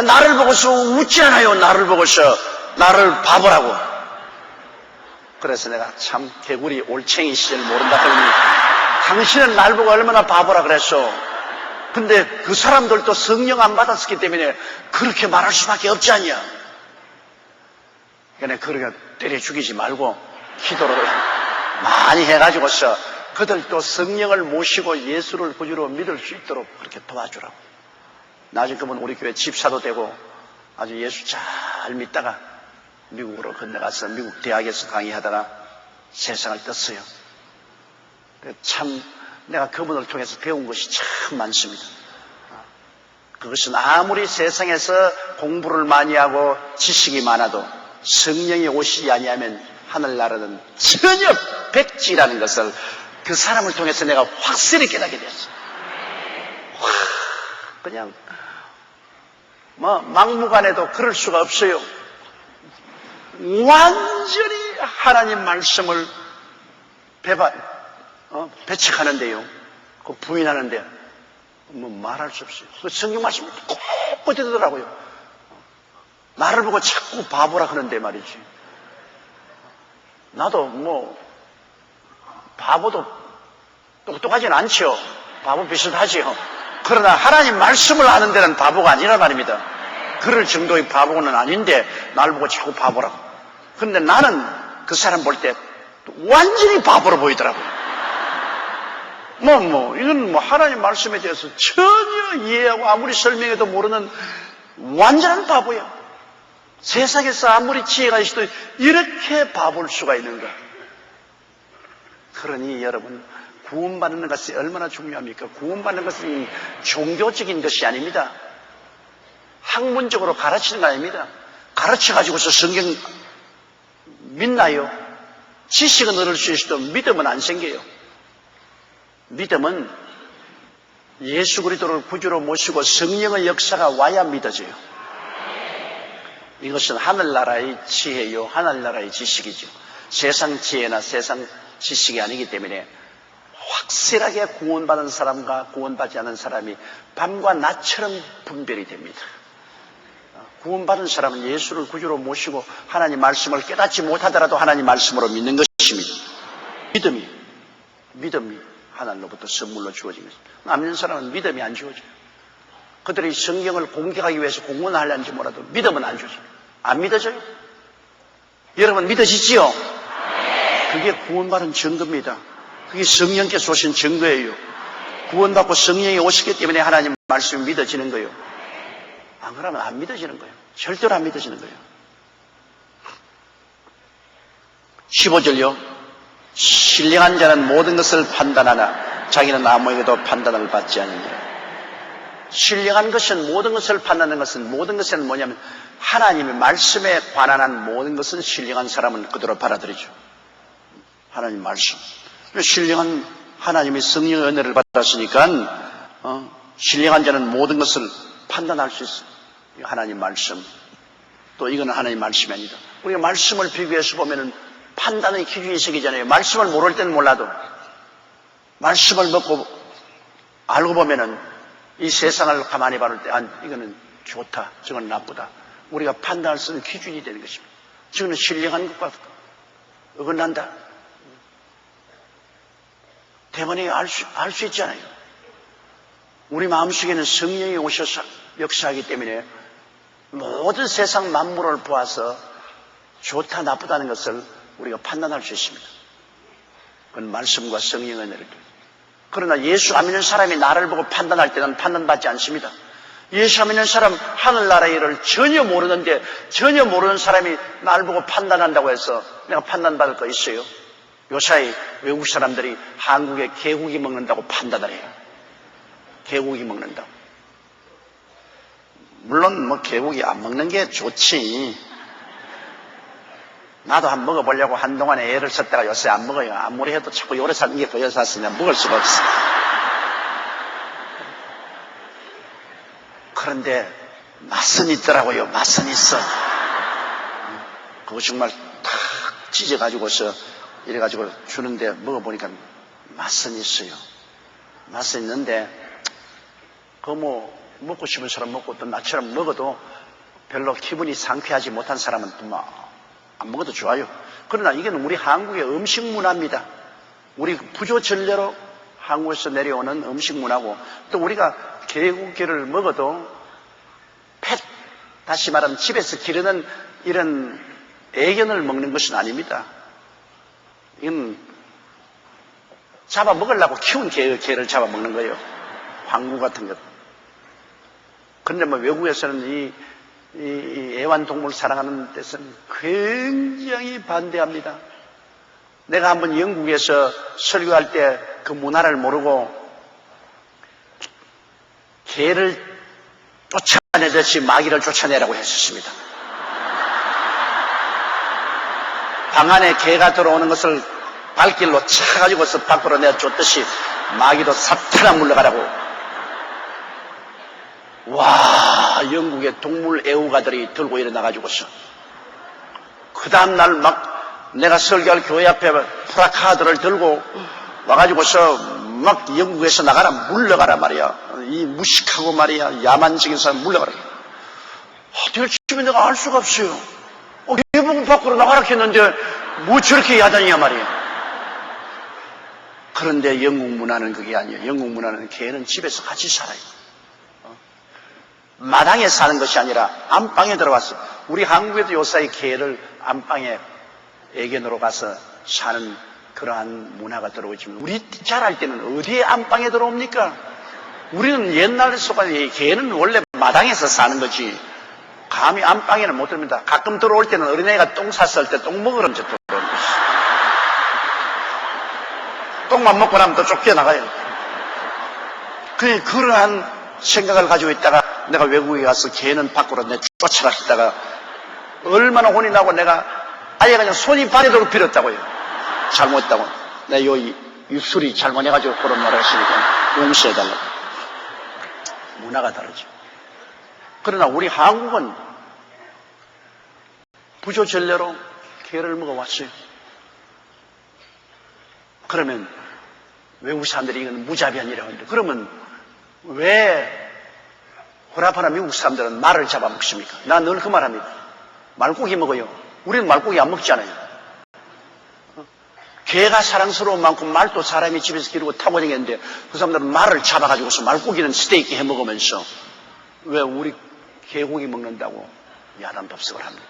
나를 보고서 웃지 않아요. 나를 보고서 나를 바보라고. 그래서 내가 참 개구리 올챙이 시절 모른다 하더니 당신은 날 보고 얼마나 바보라 그랬어. 근데 그 사람들도 성령 안 받았기 때문에 그렇게 말할 수밖에 없지 않냐. 그러니까 그렇게 때려 죽이지 말고 기도를 많이 해가지고서 그들도 성령을 모시고 예수를 구주로 믿을 수 있도록 그렇게 도와주라고. 나중에 그분 우리 교회 집사도 되고 아주 예수 잘 믿다가 미국으로 건너가서 미국 대학에서 강의하다가 세상을 떴어요. 참 내가 그분을 통해서 배운 것이 참 많습니다. 그것은 아무리 세상에서 공부를 많이 하고 지식이 많아도 성령이 오시지 아니하면 하늘나라는 전혀 백지라는 것을 그 사람을 통해서 내가 확실히 깨닫게 됐어요. 그냥 막무가내도 그럴 수가 없어요. 완전히 하나님 말씀을 배척하는데요, 그 부인하는데 말할 수 없어요. 그 성경 말씀이 꼭 버티더라고요. 나를 보고 자꾸 바보라 하는데 말이지. 나도 바보도 똑똑하진 않죠. 바보 비슷하지요. 그러나 하나님 말씀을 아는 데는 바보가 아니란 말입니다. 그럴 정도의 바보는 아닌데 나를 보고 자꾸 바보라고. 그런데 나는 그 사람 볼 때 완전히 바보로 보이더라고요. 이건 하나님 말씀에 대해서 전혀 이해하고 아무리 설명해도 모르는 완전한 바보야. 세상에서 아무리 지혜가 있어도 이렇게 바볼 수가 있는가. 그러니 여러분, 구원받는 것이 얼마나 중요합니까? 구원받는 것은 종교적인 것이 아닙니다. 학문적으로 가르치는 거 아닙니다. 가르쳐가지고서 성경 믿나요? 지식은 얻을 수 있어도 믿음은 안 생겨요. 믿음은 예수 그리스도를 구주로 모시고 성령의 역사가 와야 믿어져요. 이것은 하늘나라의 지혜요, 하늘나라의 지식이죠. 세상 지혜나 세상 지식이 아니기 때문에 확실하게 구원받은 사람과 구원받지 않은 사람이 밤과 낮처럼 분별이 됩니다. 구원받은 사람은 예수를 구주로 모시고 하나님 말씀을 깨닫지 못하더라도 하나님 말씀으로 믿는 것입니다. 믿음이 하늘로부터 선물로 주어진 것입니다. 남는 사람은 믿음이 안 주어져요. 그들이 성경을 공격하기 위해서 공헌을 하려는지 몰라도 믿음은 안 주어져요. 안 믿어져요? 여러분 믿어지지요? 그게 구원받은 증거입니다. 그게 성령께서 오신 증거예요. 구원받고 성령이 오시기 때문에 하나님 말씀이 믿어지는 거예요. 안 그러면 안 믿어지는 거예요. 절대로 안 믿어지는 거예요. 15절요. 신령한 자는 모든 것을 판단하나 자기는 아무에게도 판단을 받지 않느니라. 신령한 것은 모든 것을 판단하는 것은 모든 것은 뭐냐면 하나님의 말씀에 관한 모든 것은 신령한 사람은 그대로 받아들이죠. 하나님 말씀. 신령한 하나님의 성령의 은혜를 받았으니까 신령한 자는 모든 것을 판단할 수 있어요. 하나님 말씀. 또 이거는 하나님 말씀이 아니다. 우리가 말씀을 비교해서 보면은 판단의 기준이 생기잖아요. 말씀을 모를 때는 몰라도 말씀을 먹고 알고 보면은 이 세상을 가만히 바라볼 때 이거는 좋다, 저건 나쁘다. 우리가 판단할 수 있는 기준이 되는 것입니다. 저거는 신령한 것과 어긋난다. 대번에 알 수 있잖아요. 우리 마음속에는 성령이 오셔서 역사하기 때문에 모든 세상 만물을 보아서 좋다 나쁘다는 것을 우리가 판단할 수 있습니다. 그건 말씀과 성령의 은혜를. 그러나 예수 안 믿는 사람이 나를 보고 판단할 때는 판단받지 않습니다. 예수 안 믿는 사람 하늘나라의 일을 전혀 모르는데 전혀 모르는 사람이 나를 보고 판단한다고 해서 내가 판단받을 거 있어요? 요사이 외국 사람들이 한국에 개고기 먹는다고 판단을 해요. 개고기 먹는다고. 물론 개고기 안 먹는 게 좋지. 나도 한번 먹어보려고 한동안에 애를 썼다가 요새 안 먹어요. 아무리 해도 자꾸 요래 사는 게 거여 샀으면 먹을 수가 없어. 그런데 맛은 있더라고요. 맛은 있어. 그거 정말 탁 찢어가지고서 이래가지고 주는데 먹어보니까 맛은 있어요. 맛은 있는데 그거 먹고 싶은 사람 먹고 또 나처럼 먹어도 별로 기분이 상쾌하지 못한 사람은 또 안 먹어도 좋아요. 그러나 이건 우리 한국의 음식 문화입니다. 우리 부조 전례로 한국에서 내려오는 음식 문화고 또 우리가 개고기를 먹어도 다시 말하면 집에서 기르는 이런 애견을 먹는 것은 아닙니다. 이건 잡아먹으려고 키운 개를 잡아먹는 거예요. 황구 같은 것. 그런데 외국에서는 이 애완동물 사랑하는 데서는 굉장히 반대합니다. 내가 한번 영국에서 설교할 때 그 문화를 모르고 개를 쫓아내듯이 마귀를 쫓아내라고 했었습니다. 방 안에 개가 들어오는 것을 발길로 차가지고서 밖으로 내쫓듯이 마귀도 사탄아 물러가라고. 와, 영국의 동물 애호가들이 들고 일어나가지고서 그 다음날 막 내가 설교할 교회 앞에 프라카드를 들고 와가지고서 막 영국에서 나가라, 물러가라 말이야. 이 무식하고 말이야, 야만적인 사람 물러가라. 될지면 내가 알 수가 없어요. 예복음 밖으로 나가라 했는데 뭐 저렇게 야단이야 말이야. 그런데 영국 문화는 그게 아니에요. 영국 문화는 개는 집에서 같이 살아요. 마당에 사는 것이 아니라 안방에 들어가서, 우리 한국에도 요사이 개를 안방에 애견으로 가서 사는 그러한 문화가 들어오지만, 우리 자랄 때는 어디에 안방에 들어옵니까? 우리는 옛날 속에 개는 원래 마당에서 사는 거지 감히 안방에는 못 들습니다. 가끔 들어올 때는 어린애가 똥 쌌을 때 똥 먹으러 이제 들어오는 거지. 똥만 먹고 나면 또 쫓겨나가요. 그러한 생각을 가지고 있다가 내가 외국에 가서 개는 밖으로 쫓아라 했다가 얼마나 혼이 나고, 내가 아예 그냥 손이 발에도록 빌었다고요. 잘못했다고. 내가 요 입술이 잘못해가지고 그런 말을 했으니까 용서해달라고. 문화가 다르죠. 그러나 우리 한국은 부조전례로 개를 먹어왔어요. 그러면 외국 사람들이 이건 무자비한이라고 하는데, 그러면 왜 호라파나 미국 사람들은 말을 잡아먹습니까? 난 늘 그 말합니다. 말고기 먹어요. 우리는 말고기 안 먹잖아요. 개가 사랑스러운 만큼 말도 사람이 집에서 기르고 타고 다니는데, 그 사람들은 말을 잡아가지고서 말고기는 스테이크 해 먹으면서 왜 우리 개고기 먹는다고 야단 법석을 합니까?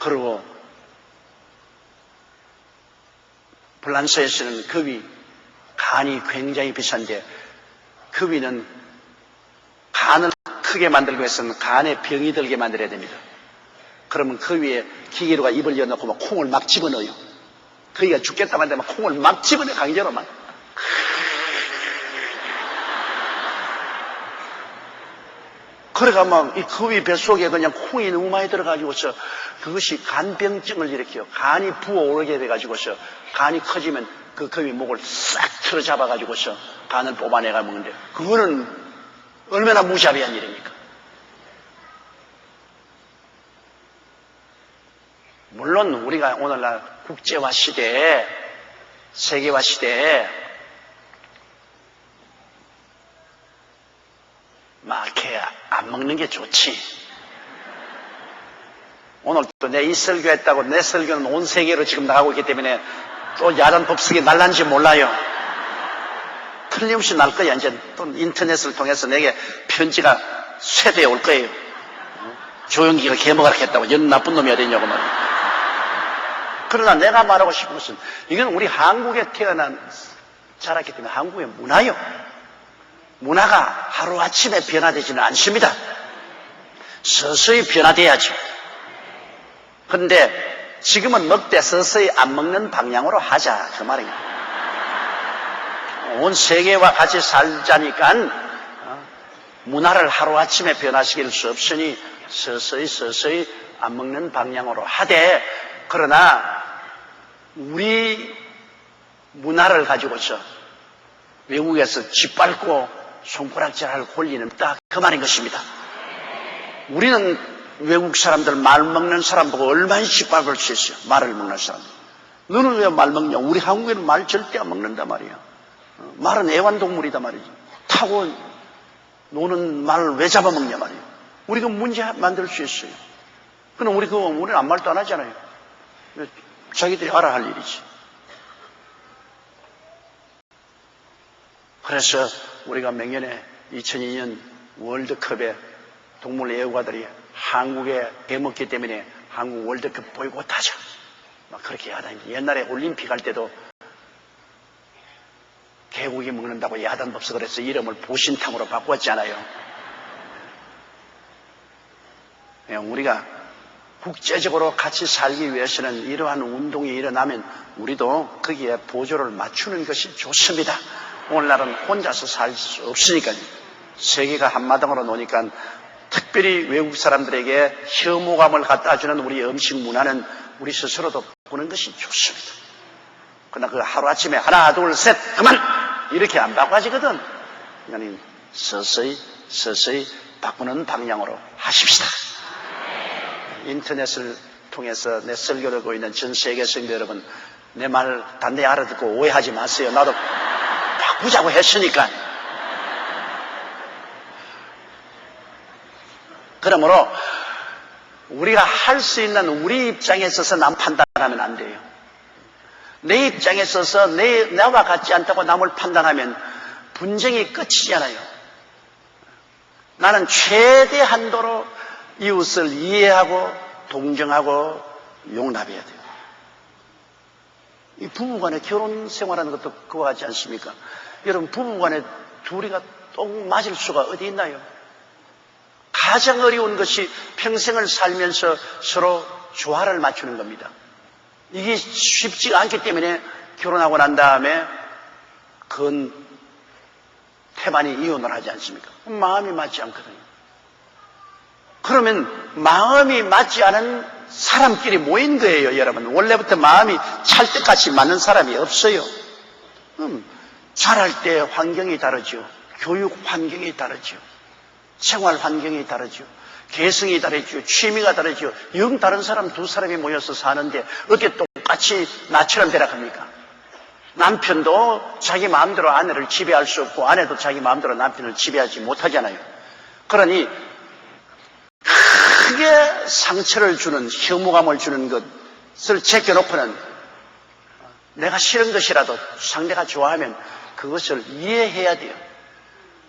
그리고 프랑스에서는 거위, 간이 굉장히 비싼데, 거위는 간을 크게 만들기 위해서는 간에 병이 들게 만들어야 됩니다. 그러면 거위에 기계로가 입을 열어놓고 막 콩을 막 집어넣어요. 거위가 죽겠다만 되면 콩을 막 집어넣어, 강제로 막. 그래가 막 이 거위 뱃속에 그냥 콩이 너무 많이 들어가지고서 그것이 간병증을 일으켜요. 간이 부어오르게 돼가지고서 간이 커지면 그 거위 목을 싹 틀어 잡아가지고서 간을 뽑아내가 먹는데, 그거는 얼마나 무자비한 일입니까? 물론 우리가 오늘날 국제화 시대에, 세계화 시대에 막 개 안 먹는 게 좋지. 오늘 또 내 이 설교했다고 내 설교는 온 세계로 지금 나가고 있기 때문에 또 야단 법석이 날란지 몰라요. 틀림없이 날 거야. 이제 또 인터넷을 통해서 내게 편지가 쇄도에 올 거예요. 조영기가 개 먹으라 했다고 연 나쁜 놈이 어디냐고 말이야. 그러나 내가 말하고 싶은 것은, 이건 우리 한국에 태어난 자랐기 때문에 한국의 문화요. 문화가 하루아침에 변화되지는 않습니다. 서서히 변화돼야죠. 그런데 지금은 먹되 서서히 안 먹는 방향으로 하자, 그 말이에요. 온 세계와 같이 살자니까 문화를 하루아침에 변화시킬 수 없으니 서서히 안 먹는 방향으로 하되, 그러나 우리 문화를 가지고서 외국에서 짓밟고 손가락질할 권리는 딱 그 말인 것입니다. 우리는 외국 사람들, 말 먹는 사람 보고 얼마나 짓밟을 수 있어요. 말을 먹는 사람. 너는 왜 말 먹냐? 우리 한국에는 말 절대 안 먹는단 말이야. 말은 애완동물이다 말이지. 타고 노는 말을 왜 잡아먹냐 말이야. 우리가 문제 만들 수 있어요. 그럼 우리는 아무 말도 안 하잖아요. 자기들이 알아야 할 일이지. 그래서 우리가 매년에 2002년 월드컵에 동물 애호가들이 한국에 개먹기 때문에 한국 월드컵 보이콧하자, 막 그렇게 야단입니다. 옛날에 올림픽 할 때도 개고기 먹는다고 야단 법석을 해서 이름을 보신탕으로 바꿨잖아요. 우리가 국제적으로 같이 살기 위해서는 이러한 운동이 일어나면 우리도 거기에 보조를 맞추는 것이 좋습니다. 오늘날은 혼자서 살 수 없으니까요. 세계가 한마당으로 노니까 특별히 외국 사람들에게 혐오감을 갖다 주는 우리 음식 문화는 우리 스스로도 바꾸는 것이 좋습니다. 그러나 그 하루아침에 하나 둘 셋 그만 이렇게 안 바꿔지거든. 그러니까 서서히 바꾸는 방향으로 하십시다. 인터넷을 통해서 내 설교를 하고 있는 전 세계 성도 여러분, 내 말 단단히 알아듣고 오해하지 마세요. 나도 바꾸자고 했으니까. 그러므로 우리가 할 수 있는 우리 입장에 있어서 남 판단하면 안 돼요. 내 입장에 있어서 나와 같지 않다고 남을 판단하면 분쟁이 끝이잖아요. 나는 최대 한도로 이웃을 이해하고 동정하고 용납해야 돼요. 이 부부간의 결혼 생활하는 것도 그와 같지 않습니까? 여러분, 부부간에 둘이가 똥 맞을 수가 어디 있나요? 가장 어려운 것이 평생을 살면서 서로 조화를 맞추는 겁니다. 이게 쉽지가 않기 때문에 결혼하고 난 다음에 그건 태반이 이혼을 하지 않습니까? 마음이 맞지 않거든요. 그러면 마음이 맞지 않은 사람끼리 모인 거예요, 여러분. 원래부터 마음이 찰떡같이 맞는 사람이 없어요. 자랄 때 환경이 다르죠. 교육 환경이 다르죠. 생활 환경이 다르죠. 개성이 다르죠. 취미가 다르죠. 영 다른 사람 두 사람이 모여서 사는데 어떻게 똑같이 나처럼 되락합니까? 남편도 자기 마음대로 아내를 지배할 수 없고 아내도 자기 마음대로 남편을 지배하지 못하잖아요. 그러니 크게 상처를 주는, 혐오감을 주는 것을 제껴놓고는 내가 싫은 것이라도 상대가 좋아하면 그것을 이해해야 돼요.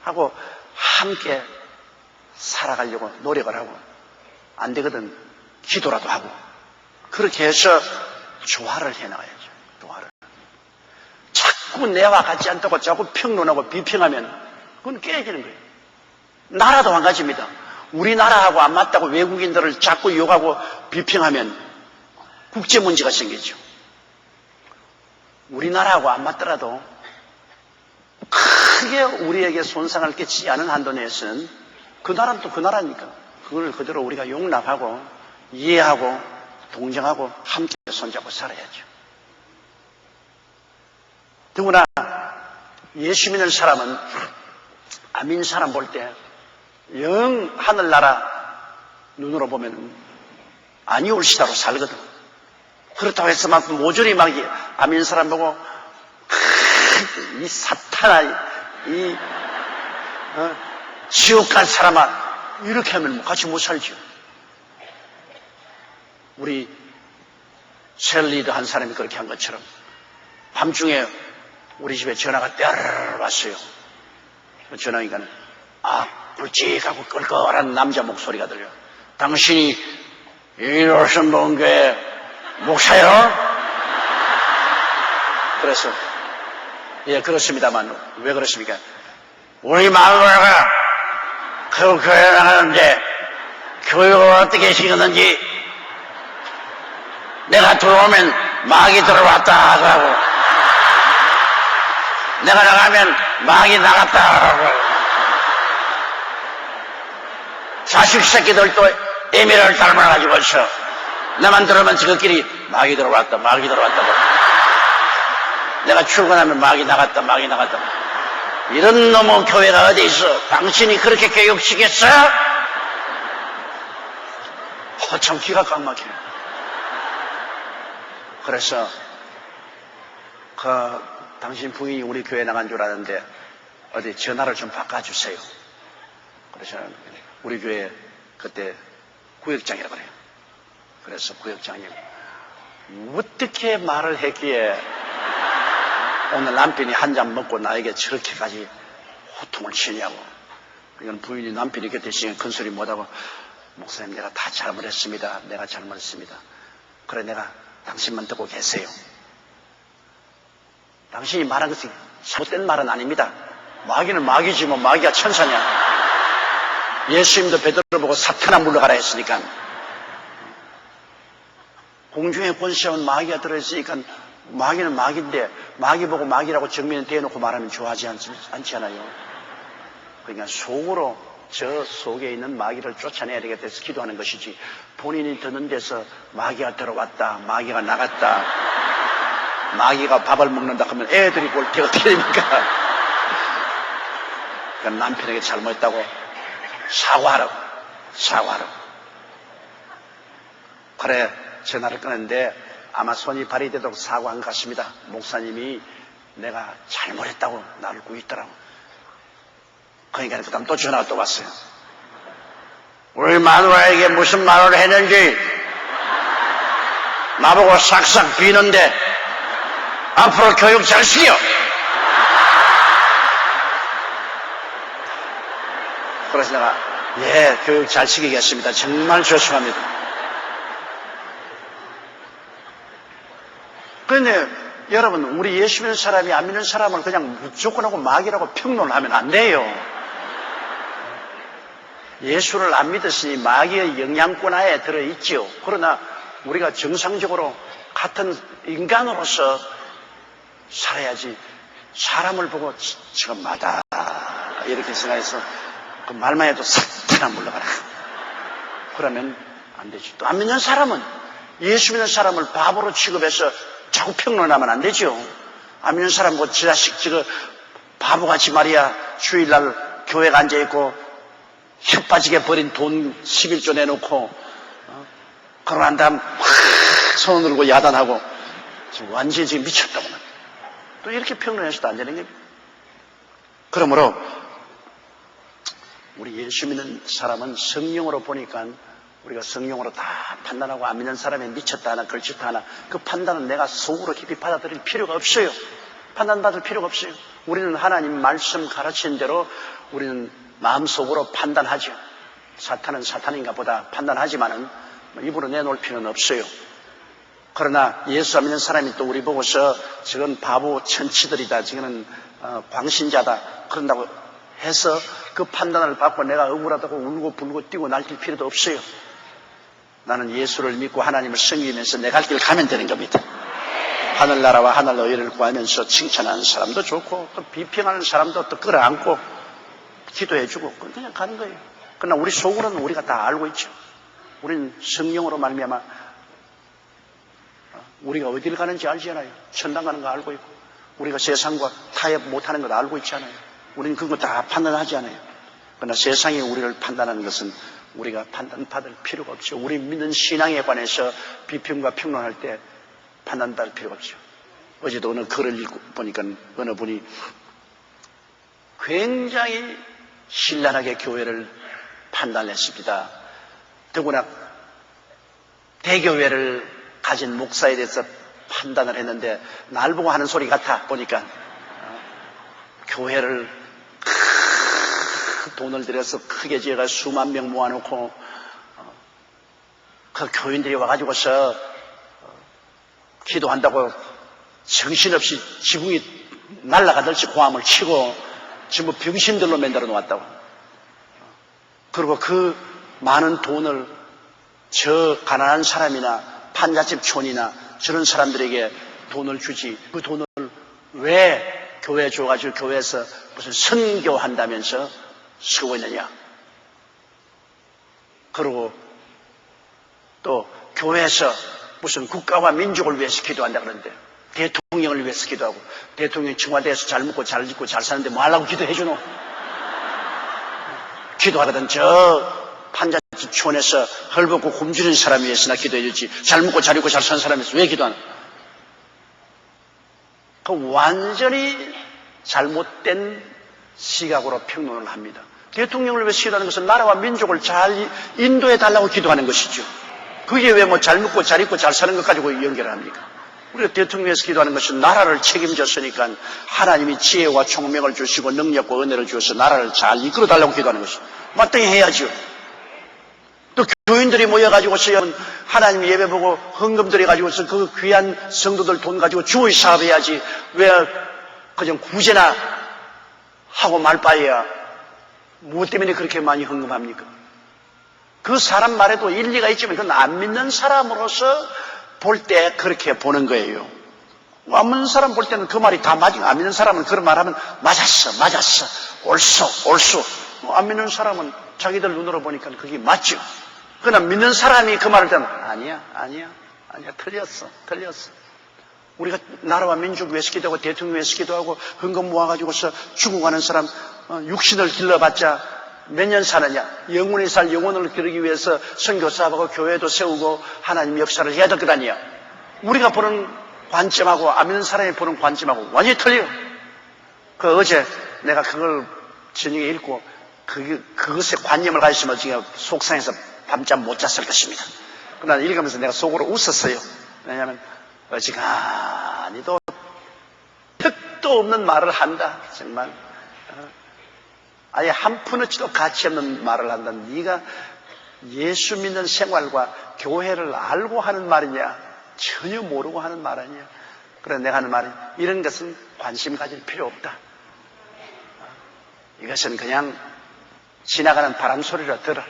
하고 함께 살아가려고 노력을 하고, 안 되거든 기도라도 하고, 그렇게 해서 조화를 해나가야죠. 조화를. 자꾸 내와 같지 않다고 자꾸 평론하고 비평하면 그건 깨지는 거예요. 나라도 한 가지입니다. 우리나라하고 안 맞다고 외국인들을 자꾸 욕하고 비평하면 국제 문제가 생기죠. 우리나라하고 안 맞더라도 크게 우리에게 손상을 끼치지 않은 한도 내에서는 그 나라는 또 그 나라니까 그걸 그대로 우리가 용납하고 이해하고 동정하고 함께 손잡고 살아야죠. 더구나 예수 믿는 사람은 안 믿는 사람 볼 때 영 하늘나라 눈으로 보면 아니올시다로 살거든. 그렇다고 해서 막 모조리 막 안 믿는 사람 보고 이 사탄아, 이 지옥 갈 사람아, 이렇게 하면 같이 못 살죠. 우리 셀리드 한 사람이 그렇게 한 것처럼 밤중에 우리 집에 전화가 떼르르 왔어요. 전화니까 굵직하고 끌끌한 남자 목소리가 들려. 당신이 이로선 본교회 목사요? 그래서 예, 그렇습니다만 왜 그렇습니까? 우리 마누라가 그 교회 나가는데 교육을 어떻게 시켰는지 내가 들어오면 마귀 들어왔다 하고 내가 나가면 마귀 나갔다 하고 자식 새끼들도 애미를 닮아가지고 있어. 나만 들어오면 저것끼리 마귀 들어왔다 마귀 들어왔다 내가 출근하면 마귀 나갔다 마귀 나갔다. 이런 놈의 교회가 어디 있어? 당신이 그렇게 교육시켰어? 참 기가 꽉 막혀. 그래서 당신 부인이 우리 교회 나간 줄 아는데 어디 전화를 좀 바꿔주세요. 그래서 우리 교회 그때 구역장이라고 그래요. 그래서 구역장님 어떻게 말을 했기에 오늘 남편이 한 잔 먹고 나에게 저렇게까지 호통을 치냐고. 이건 부인이 남편이 곁에 있으니까 큰 소리 못하고 목사님 내가 다 잘못했습니다. 내가 잘못했습니다. 그래 내가 당신만 듣고 계세요. 당신이 말한 것이 잘못된 말은 아닙니다. 마귀는 마귀지 뭐 마귀가 천사냐. 예수님도 베드로 보고 사탄아 물러가라 했으니까 공중의 권세는 마귀가 들어있으니까 마귀는 마귀인데 마귀 보고 마귀라고 정면에 대놓고 말하면 좋아하지 않지 않아요? 그러니까 속으로 저 속에 있는 마귀를 쫓아내야 되겠다 해서 기도하는 것이지, 본인이 드는 데서 마귀가 들어왔다, 마귀가 나갔다, 마귀가 밥을 먹는다 하면 애들이 볼 때 어떻게 됩니까? 그러니까 남편에게 잘못했다고 사과하라고. 그래, 전화를 끊었는데 아마 손이 발휘되도록 사과한 것 같습니다. 목사님이 내가 잘못했다고 나를 구했더라고. 그러니까 그 다음 또 전화가 또 왔어요. 우리 마누라에게 무슨 말을 했는지 나보고 싹싹 비는데 앞으로 교육 잘 시켜. 그래서 내가 예, 교육 잘 시키겠습니다. 정말 죄송합니다. 그런데 여러분, 우리 예수 믿는 사람이 안 믿는 사람을 그냥 무조건 하고 마귀라고 평론하면 안 돼요. 예수를 안 믿었으니 마귀의 영향권 하에 들어있지요. 그러나 우리가 정상적으로 같은 인간으로서 살아야지, 사람을 보고 지금 마다 이렇게 생각해서 그 말만 해도 싹 물러가라. 그러면 안 되지. 또 안 믿는 사람은, 예수 믿는 사람을 바보로 취급해서 자꾸 평론하면 안 되죠. 안 믿는 사람 뭐 지 자식 지금 바보같이 말이야 주일날 교회에 앉아있고 혀 빠지게 버린 돈 11조 내놓고 그러고 난 다음 확 손을 들고 야단하고 지금 완전히 지금 미쳤다고. 또 이렇게 평론해서도 안 되는 겁니다. 그러므로 우리 예수 믿는 사람은 성령으로 보니까 우리가 성령으로 다 판단하고, 안 믿는 사람이 미쳤다 하나 걸쳤다 하나 그 판단은 내가 속으로 깊이 받아들일 필요가 없어요. 판단받을 필요가 없어요. 우리는 하나님 말씀 가르치는 대로 우리는 마음속으로 판단하죠. 사탄은 사탄인가 보다 판단하지만은 입으로 내놓을 필요는 없어요. 그러나 예수 안 믿는 사람이 또 우리 보고서 저건 바보 천치들이다, 저거는 광신자다 그런다고 해서 그 판단을 받고 내가 억울하다고 울고 불고 뛰고 날뛸 필요도 없어요. 나는 예수를 믿고 하나님을 섬기면서 내 갈 길 가면 되는 겁니다. 하늘나라와 하늘 의를 구하면서 칭찬하는 사람도 좋고, 또 비평하는 사람도 또 끌어안고 기도해주고 그냥 가는 거예요. 그러나 우리 속으로는 우리가 다 알고 있죠. 우리는 성령으로 말미암아 우리가 어디를 가는지 알잖아요. 천당 가는 거 알고 있고, 우리가 세상과 타협 못하는 거 알고 있잖아요. 우리는 그거 다 판단하지 않아요. 그러나 세상이 우리를 판단하는 것은 우리가 판단받을 필요가 없죠. 우리 믿는 신앙에 관해서 비평과 평론할 때 판단받을 필요가 없죠. 어제도 어느 글을 읽고 보니까 어느 분이 굉장히 신랄하게 교회를 판단했습니다. 더구나 대교회를 가진 목사에 대해서 판단을 했는데 날 보고 하는 소리 같아 보니까 교회를 돈을 들여서 크게 지어가 수만 명 모아놓고 그 교인들이 와가지고서 기도한다고 정신없이 지붕이 날아가듯이 고함을 치고 전부 병신들로 만들어 놓았다고. 그리고 그 많은 돈을 저 가난한 사람이나 판잣집촌이나 저런 사람들에게 돈을 주지, 그 돈을 왜 교회에 줘가지고 교회에서 무슨 선교한다면서 쓰고 있느냐. 그리고 또 교회에서 무슨 국가와 민족을 위해서 기도한다 그러는데 대통령을 위해서 기도하고, 대통령이 청와대에서 잘 먹고 잘 입고 잘 사는데 뭐 하려고 기도해 주노? 기도하거든 저 판잣집촌에서 헐벗고 굶주린 사람 위해서나 기도해 주지, 잘 먹고 잘 입고 잘 사는 사람 위해서 왜 기도하나? 그 완전히 잘못된 시각으로 평론을 합니다. 대통령을 위해서 기도하는 것은 나라와 민족을 잘 인도해 달라고 기도하는 것이죠. 그게 왜 뭐 잘 먹고 잘 입고 잘 사는 것 가지고 연결을 합니까? 우리가 대통령을 위해서 기도하는 것은 나라를 책임졌으니까 하나님이 지혜와 총명을 주시고 능력과 은혜를 주어서 나라를 잘 이끌어 달라고 기도하는 것이죠. 마땅히 해야죠. 또 교인들이 모여가지고서 하나님 예배 보고 헌금 드려가지고서 그 귀한 성도들 돈 가지고 주의 사업해야지, 왜 그냥 구제나 하고 말 바에야 무엇 때문에 그렇게 많이 헌금합니까? 그 사람 말에도 일리가 있지만 그건 안 믿는 사람으로서 볼 때 그렇게 보는 거예요. 안 믿는 사람 볼 때는 그 말이 다 맞고, 안 믿는 사람은 그런 말 하면 맞았어, 옳소. 안 믿는 사람은 자기들 눈으로 보니까 그게 맞죠. 그러나 믿는 사람이 그 말을 듣는 아니야, 틀렸어. 우리가 나라와 민족 위해서 기도하고 대통령 위해서 기도하고 헌금 모아가지고서 죽어가는 사람, 육신을 길러봤자 몇 년 사느냐. 영원히 살 영혼을 기르기 위해서 선교사하고 교회도 세우고 하나님 역사를 해야 될 것 아니야. 우리가 보는 관점하고 안 믿는 사람이 보는 관점하고 완전히 틀려. 어제 내가 그걸 저녁에 읽고 그것에 관념을 가지시면 지금 속상해서 밤잠 못 잤을 것입니다. 그러나 읽으면서 내가 속으로 웃었어요. 왜냐하면 어지간히도 뜻도 없는 말을 한다. 정말 아예 한 푼어치도 가치 없는 말을 한다. 네가 예수 믿는 생활과 교회를 알고 하는 말이냐, 전혀 모르고 하는 말 아니야. 그래 내가 하는 말이 이런 것은 관심 가질 필요 없다. 이것은 그냥 지나가는 바람 소리라 들어.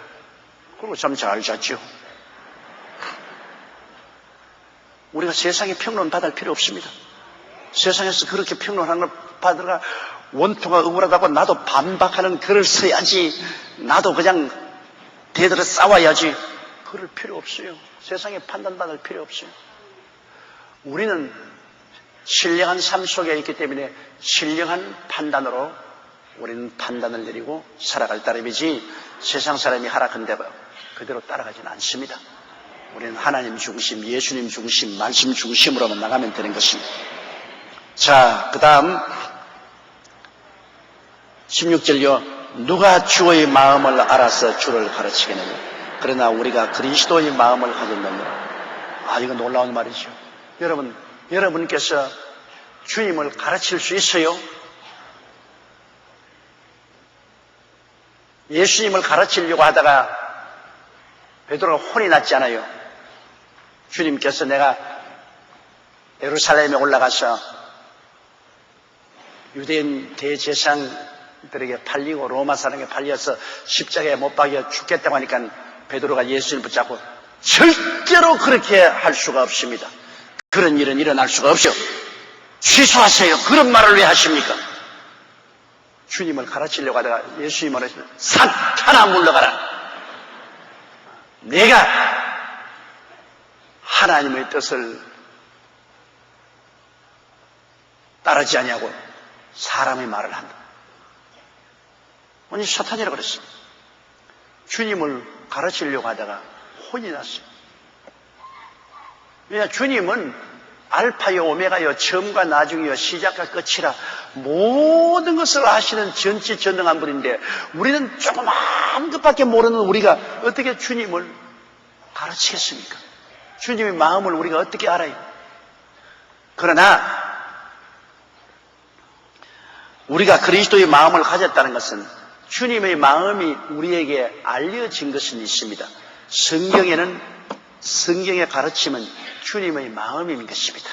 그리고 좀 잘 잤죠. 우리가 세상에 평론 받을 필요 없습니다. 세상에서 그렇게 평론하는 걸 받으라 원통가 억울하다고 나도 반박하는 글을 써야지, 나도 그냥 대들어 싸워야지, 그럴 필요 없어요. 세상에 판단받을 필요 없어요. 우리는 신령한 삶 속에 있기 때문에 신령한 판단으로 우리는 판단을 내리고 살아갈 따름이지 세상 사람이 하락한 대로 그대로 따라가지는 않습니다. 우리는 하나님 중심, 예수님 중심, 말씀 중심으로만 나가면 되는 것입니다. 자, 그 다음 16절요. 누가 주의 마음을 알아서 주를 가르치겠느냐. 그러나 우리가 그리스도의 마음을 가졌느냐. 이거 놀라운 말이죠. 여러분께서 주님을 가르칠 수 있어요? 예수님을 가르치려고 하다가 베드로가 혼이 났지 않아요? 주님께서 내가 예루살렘에 올라가서 유대인 대제사장들에게 팔리고 로마 사람에게 팔려서 십자가에 못 박여 죽겠다고 하니까 베드로가 예수님을 붙잡고 절대로 그렇게 할 수가 없습니다. 그런 일은 일어날 수가 없죠. 취소하세요. 그런 말을 왜 하십니까? 주님을 가르치려고 하다가 예수님을 하시면 사탄아 물러가라. 내가 하나님의 뜻을 따르지 아니하고 사람의 말을 한다. 아니 사탄이라고 그랬습니다. 주님을 가르치려고 하다가 혼이 났어요. 왜냐 주님은 알파요 오메가요 처음과 나중이요 시작과 끝이라 모든 것을 아시는 전지전능한 분인데 우리는 조그만 것밖에 모르는 우리가 어떻게 주님을 가르치겠습니까? 주님의 마음을 우리가 어떻게 알아요? 그러나 우리가 그리스도의 마음을 가졌다는 것은 주님의 마음이 우리에게 알려진 것은 있습니다. 성경의 가르침은 주님의 마음인 것입니다.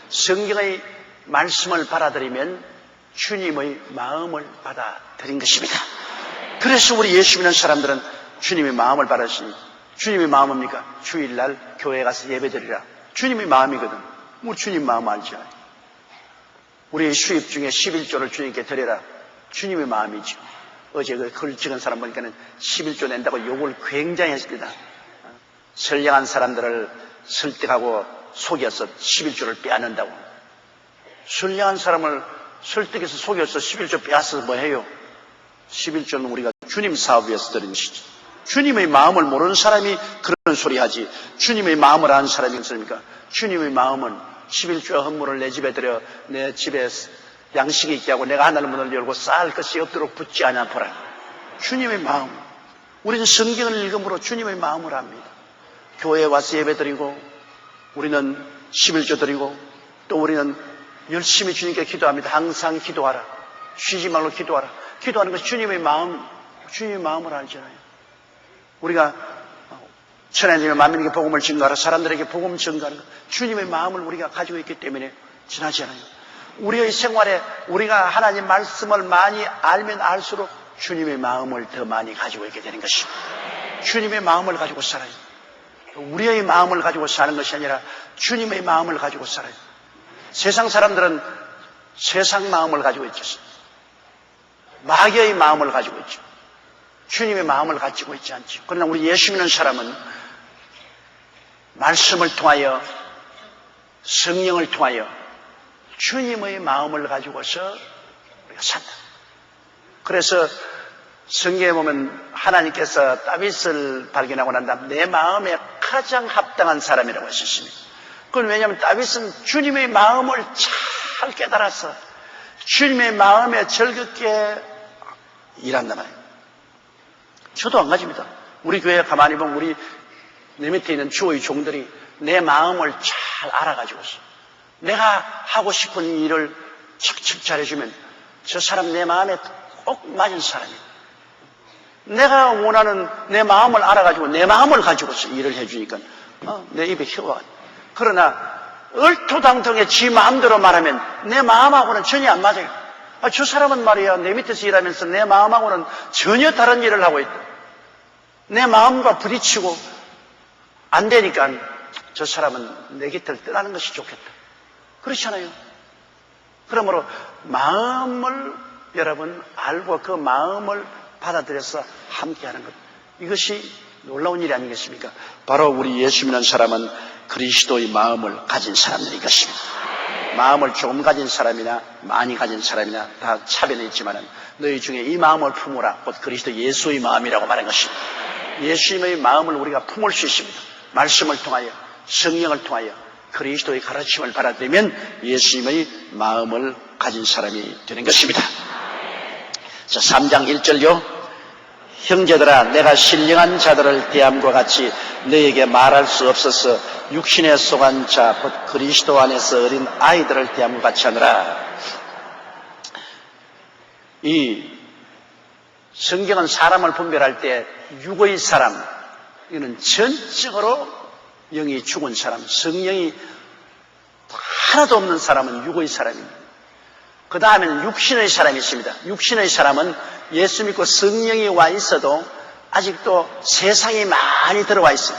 성경의 말씀을 받아들이면 주님의 마음을 받아들인 것입니다. 그래서 우리 예수 믿는 사람들은 주님의 마음을 받았으니 주님의 마음은 뭡니까? 주일날 교회에 가서 예배드리라. 주님의 마음이거든. 우리 주님 마음 알죠? 우리의 수입 중에 11조를 주님께 드려라. 주님의 마음이죠. 어제 그 글 찍은 사람 보니까는 11조 낸다고 욕을 굉장히 했습니다. 선량한 사람들을 설득하고 속여서 11조를 빼앗는다고. 선량한 사람을 설득해서 속여서 11조 빼앗아서 뭐 해요? 11조는 우리가 주님 사업 위해서 드린 것이죠. 주님의 마음을 모르는 사람이 그런 소리 하지. 주님의 마음을 아는 사람이 무슨 소리입니까? 주님의 마음은 11조 헌물을 내 집에 들여 내 집에 양식이 있게 하고 내가 하늘 문을 열고 쌓을 것이 없도록 붙지 않아 보라. 주님의 마음. 우리는 성경을 읽음으로 주님의 마음을 압니다. 교회에 와서 예배드리고 우리는 11조 드리고 또 우리는 열심히 주님께 기도합니다. 항상 기도하라. 쉬지 말고 기도하라. 기도하는 것이 주님의 마음을 알잖아요. 우리가 천하님의 만민에게 복음을 증거하라. 사람들에게 복음 증거하는 것. 주님의 마음을 우리가 가지고 있기 때문에 지나지 않아요. 우리의 생활에 우리가 하나님 말씀을 많이 알면 알수록 주님의 마음을 더 많이 가지고 있게 되는 것입니다. 주님의 마음을 가지고 살아요. 우리의 마음을 가지고 사는 것이 아니라 주님의 마음을 가지고 살아요. 세상 사람들은 세상 마음을 가지고 있죠. 마귀의 마음을 가지고 있죠. 주님의 마음을 가지고 있지 않죠. 그러나 우리 예수 믿는 사람은 말씀을 통하여, 성령을 통하여 주님의 마음을 가지고서 우리가 산다. 그래서 성경에 보면 하나님께서 다윗을 발견하고 난 다음 내 마음에 가장 합당한 사람이라고 하셨습니다. 그건 왜냐하면 다윗은 주님의 마음을 잘 깨달아서 주님의 마음에 즐겁게 일한단 말이에요. 저도 안 가집니다. 우리 교회 가만히 보면 우리 내 밑에 있는 주의 종들이 내 마음을 잘 알아가지고서 내가 하고 싶은 일을 척척 잘해주면 저 사람 내 마음에 꼭 맞은 사람이에요. 내가 원하는 내 마음을 알아가지고 내 마음을 가지고서 일을 해주니까 내 입에 혀가. 그러나 얼토당통에 지 마음대로 말하면 내 마음하고는 전혀 안 맞아요. 저 사람은 말이야 내 밑에서 일하면서 내 마음하고는 전혀 다른 일을 하고 있다. 내 마음과 부딪히고 안 되니까 저 사람은 내 곁을 떠나는 것이 좋겠다. 그렇잖아요. 그러므로 마음을 여러분 알고 그 마음을 받아들여서 함께하는 것, 이것이 놀라운 일이 아니겠습니까? 바로 우리 예수 믿는 사람은 그리스도의 마음을 가진 사람들이 것입니다. 마음을 조금 가진 사람이나 많이 가진 사람이나 다 차별이 있지만 너희 중에 이 마음을 품으라, 곧 그리스도 예수의 마음이라고 말한 것입니다. 예수님의 마음을 우리가 품을 수 있습니다. 말씀을 통하여, 성령을 통하여 그리스도의 가르침을 받아들이면 예수님의 마음을 가진 사람이 되는 것입니다. 자, 3장 1절요. 형제들아, 내가 신령한 자들을 대함과 같이 너에게 말할 수 없어서 육신에 속한 자, 곧 그리스도 안에서 어린 아이들을 대함과 같이 하느라. 이 성경은 사람을 분별할 때 육의 사람, 이거는 전적으로 영이 죽은 사람, 성령이 하나도 없는 사람은 육의 사람입니다. 그 다음에는 육신의 사람이 있습니다. 육신의 사람은 예수 믿고 성령이 와 있어도 아직도 세상이 많이 들어와 있어요.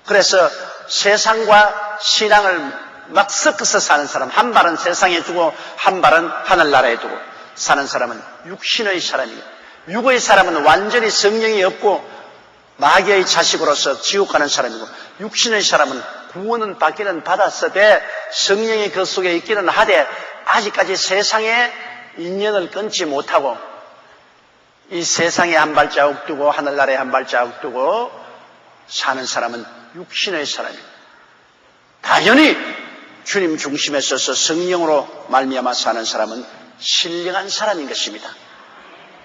그래서 세상과 신앙을 막 섞어서 사는 사람, 한 발은 세상에 두고 한 발은 하늘나라에 두고 사는 사람은 육신의 사람이에요. 육의 사람은 완전히 성령이 없고 마귀의 자식으로서 지옥 가는 사람이고, 육신의 사람은 구원은 받기는 받았으되 성령이 그 속에 있기는 하되 아직까지 세상에 인연을 끊지 못하고 이 세상에 한 발자국 두고 하늘나라에 한 발자국 두고 사는 사람은 육신의 사람입니다. 당연히 주님 중심에 서서 성령으로 말미암아 사는 사람은 신령한 사람인 것입니다.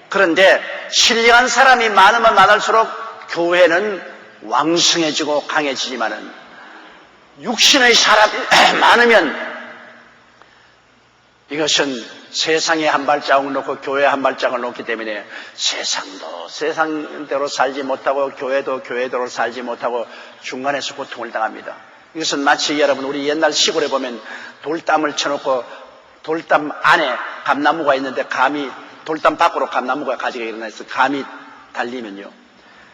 그런데 신령한 사람이 많으면 많을수록 교회는 왕성해지고 강해지지만은 육신의 사람이 많으면 이것은 세상에 한 발자국 놓고 교회에 한 발자국을 놓기 때문에 세상도 세상대로 살지 못하고 교회도 교회대로 살지 못하고 중간에서 고통을 당합니다. 이것은 마치 여러분 우리 옛날 시골에 보면 돌담을 쳐놓고 돌담 안에 감나무가 있는데 감이 돌담 밖으로 감나무가 가지가 일어나서 감이 달리면요,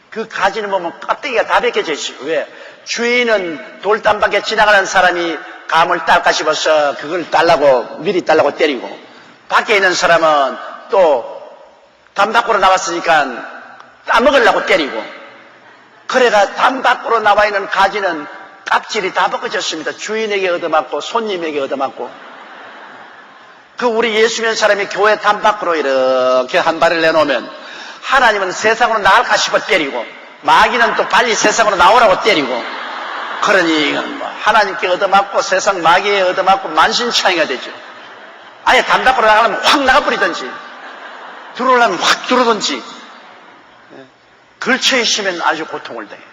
그 가지는 보면 껍데기가 다 벗겨져 있어요. 왜? 주인은 돌담 밖에 지나가는 사람이 감을 닦아 씹어서 그걸 달라고 미리 달라고 때리고, 밖에 있는 사람은 또 담 밖으로 나왔으니까 따먹으려고 때리고, 그래가 담 밖으로 나와 있는 가지는 깍질이 다 벗겨졌습니다. 주인에게 얻어맞고 손님에게 얻어맞고. 그 우리 예수 믿는 사람이 교회 담 밖으로 이렇게 한 발을 내놓으면 하나님은 세상으로 나갈까 싶어 때리고, 마귀는 또 빨리 세상으로 나오라고 때리고, 그러니 이건 뭐 하나님께 얻어맞고 세상 마귀에 얻어맞고 만신창이가 되죠. 아예 담 밖으로 나가려면 확 나가버리든지 들어오려면 확 들어오든지, 걸쳐 있으면 아주 고통을 당해요.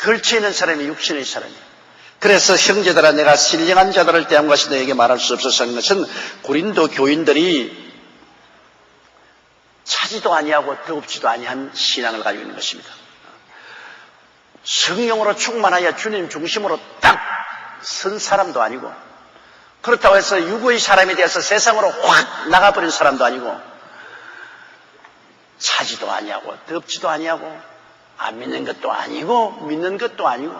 걸쳐 있는 사람이 육신의 사람이에요. 그래서 형제들아, 내가 신령한 자들을 대한 것이 너에게 말할 수 없어서 하는 것은 고린도 교인들이 차지도 아니하고 뜨겁지도 아니한 신앙을 가지고 있는 것입니다. 성령으로 충만하여 주님 중심으로 딱 선 사람도 아니고, 그렇다고 해서 육의 사람이 되어서 세상으로 확 나가버린 사람도 아니고, 차지도 아니하고 덥지도 아니하고 안 믿는 것도 아니고 믿는 것도 아니고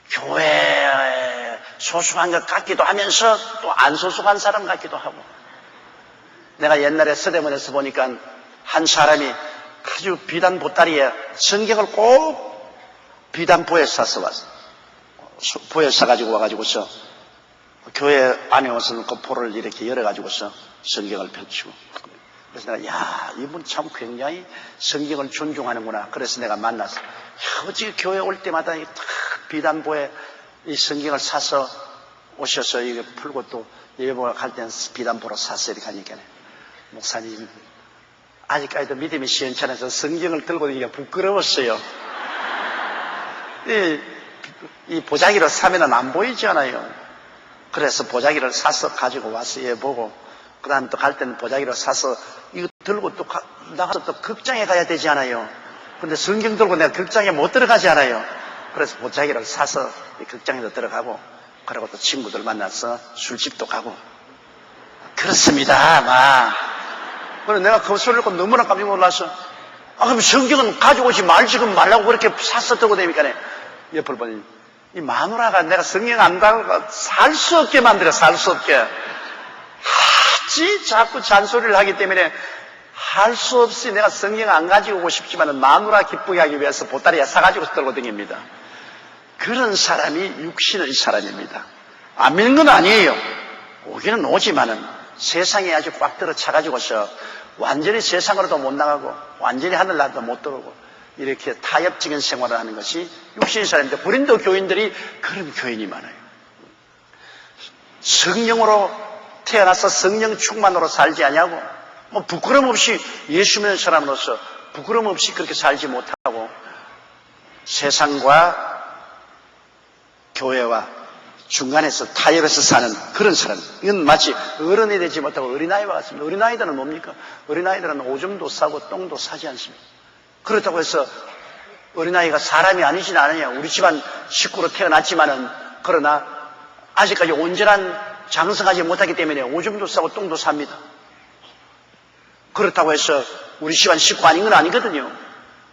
교회에 소속한 것 같기도 하면서 또 안 소속한 사람 같기도 하고. 내가 옛날에 서대문에서 보니까 한 사람이 아주 비단 보따리에 성경을 꼭 비단 보에 싸서 왔어. 보에 싸가지고 와가지고서 교회 안에 와서는 그 보를 이렇게 열어가지고서 성경을 펼치고. 그래서 내가, 야, 이분 참 굉장히 성경을 존중하는구나. 그래서 내가 만났어. 야, 어찌 교회 올 때마다 이 비단보에 이 성경을 사서 오셔서 이거 풀고 또 예보가 갈 때는 비단보로 샀어. 이렇게 하니까. 목사님, 아직까지도 믿음이 시원찮아서 성경을 들고 다니기가 부끄러웠어요. 이 보자기를 사면은 안 보이잖아요. 그래서 보자기를 사서 가지고 와서 예 보고, 그 다음에 또 갈 때는 보자기를 사서 이거 들고 또 나가서 또 극장에 가야 되지 않아요. 근데 성경 들고 내가 극장에 못 들어가지 않아요. 그래서 보자기를 사서 극장에도 들어가고, 그리고 또 친구들 만나서 술집도 가고. 그렇습니다, 막. 그래서 내가 그 소리를 듣고 너무나 깜짝 놀라서, 아, 그럼 성경은 가지고 오지 말라고 그렇게 사서 들고 다니니까 옆을 보니, 이 마누라가 내가 성경 안다고 살 수 없게 만들어, 살 수 없게. 자꾸 잔소리를 하기 때문에 할 수 없이 내가 성경 안 가지고 오고 싶지만 마누라 기쁘게 하기 위해서 보따리에 사가지고 들고 다닙니다. 그런 사람이 육신의 사람입니다. 안 믿는 건 아니에요. 오기는 오지만은 세상에 아주 꽉 들어 차가지고서 완전히 세상으로도 못 나가고 완전히 하늘나라도 못 들어오고 이렇게 타협적인 생활을 하는 것이 육신의 사람인데, 고린도 교인들이 그런 교인이 많아요. 성령으로 태어나서 성령 충만으로 살지 않냐고, 뭐 부끄럼 없이 예수 믿는 사람으로서 부끄럼 없이 그렇게 살지 못하고 세상과 교회와 중간에서 타협해서 사는 그런 사람. 이건 마치 어른이 되지 못하고 어린아이와 같습니다. 어린아이들은 뭡니까? 어린아이들은 오줌도 싸고 똥도 싸지 않습니다. 그렇다고 해서 어린아이가 사람이 아니진 않느냐. 우리 집안 식구로 태어났지만은, 그러나 아직까지 온전한 장성하지 못하기 때문에 오줌도 싸고 똥도 삽니다. 그렇다고 해서 우리 집안 식구 아닌 건 아니거든요.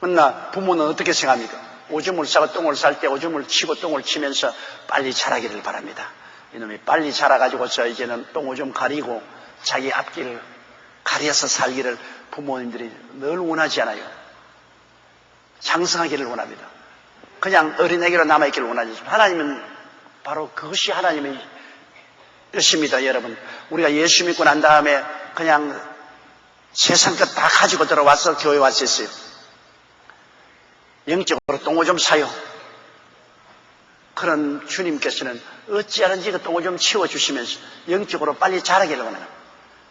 그러나 부모는 어떻게 생각합니까? 오줌을 싸고 똥을 쌀 때 오줌을 치고 똥을 치면서 빨리 자라기를 바랍니다. 이놈이 빨리 자라가지고서 이제는 똥 오줌 가리고 자기 앞길을 가려서 살기를 부모님들이 늘 원하지 않아요. 장성하기를 원합니다. 그냥 어린애기로 남아있기를 원하지. 하나님은 바로 그것이 하나님의 뜻입니다, 여러분. 우리가 예수 믿고 난 다음에 그냥 세상 것 다 가지고 들어와서 교회 왔었어요. 영적으로 똥오줌 사요. 그런 주님께서는 어찌하는지 그 똥오줌 치워주시면서 영적으로 빨리 자라기를 원하는,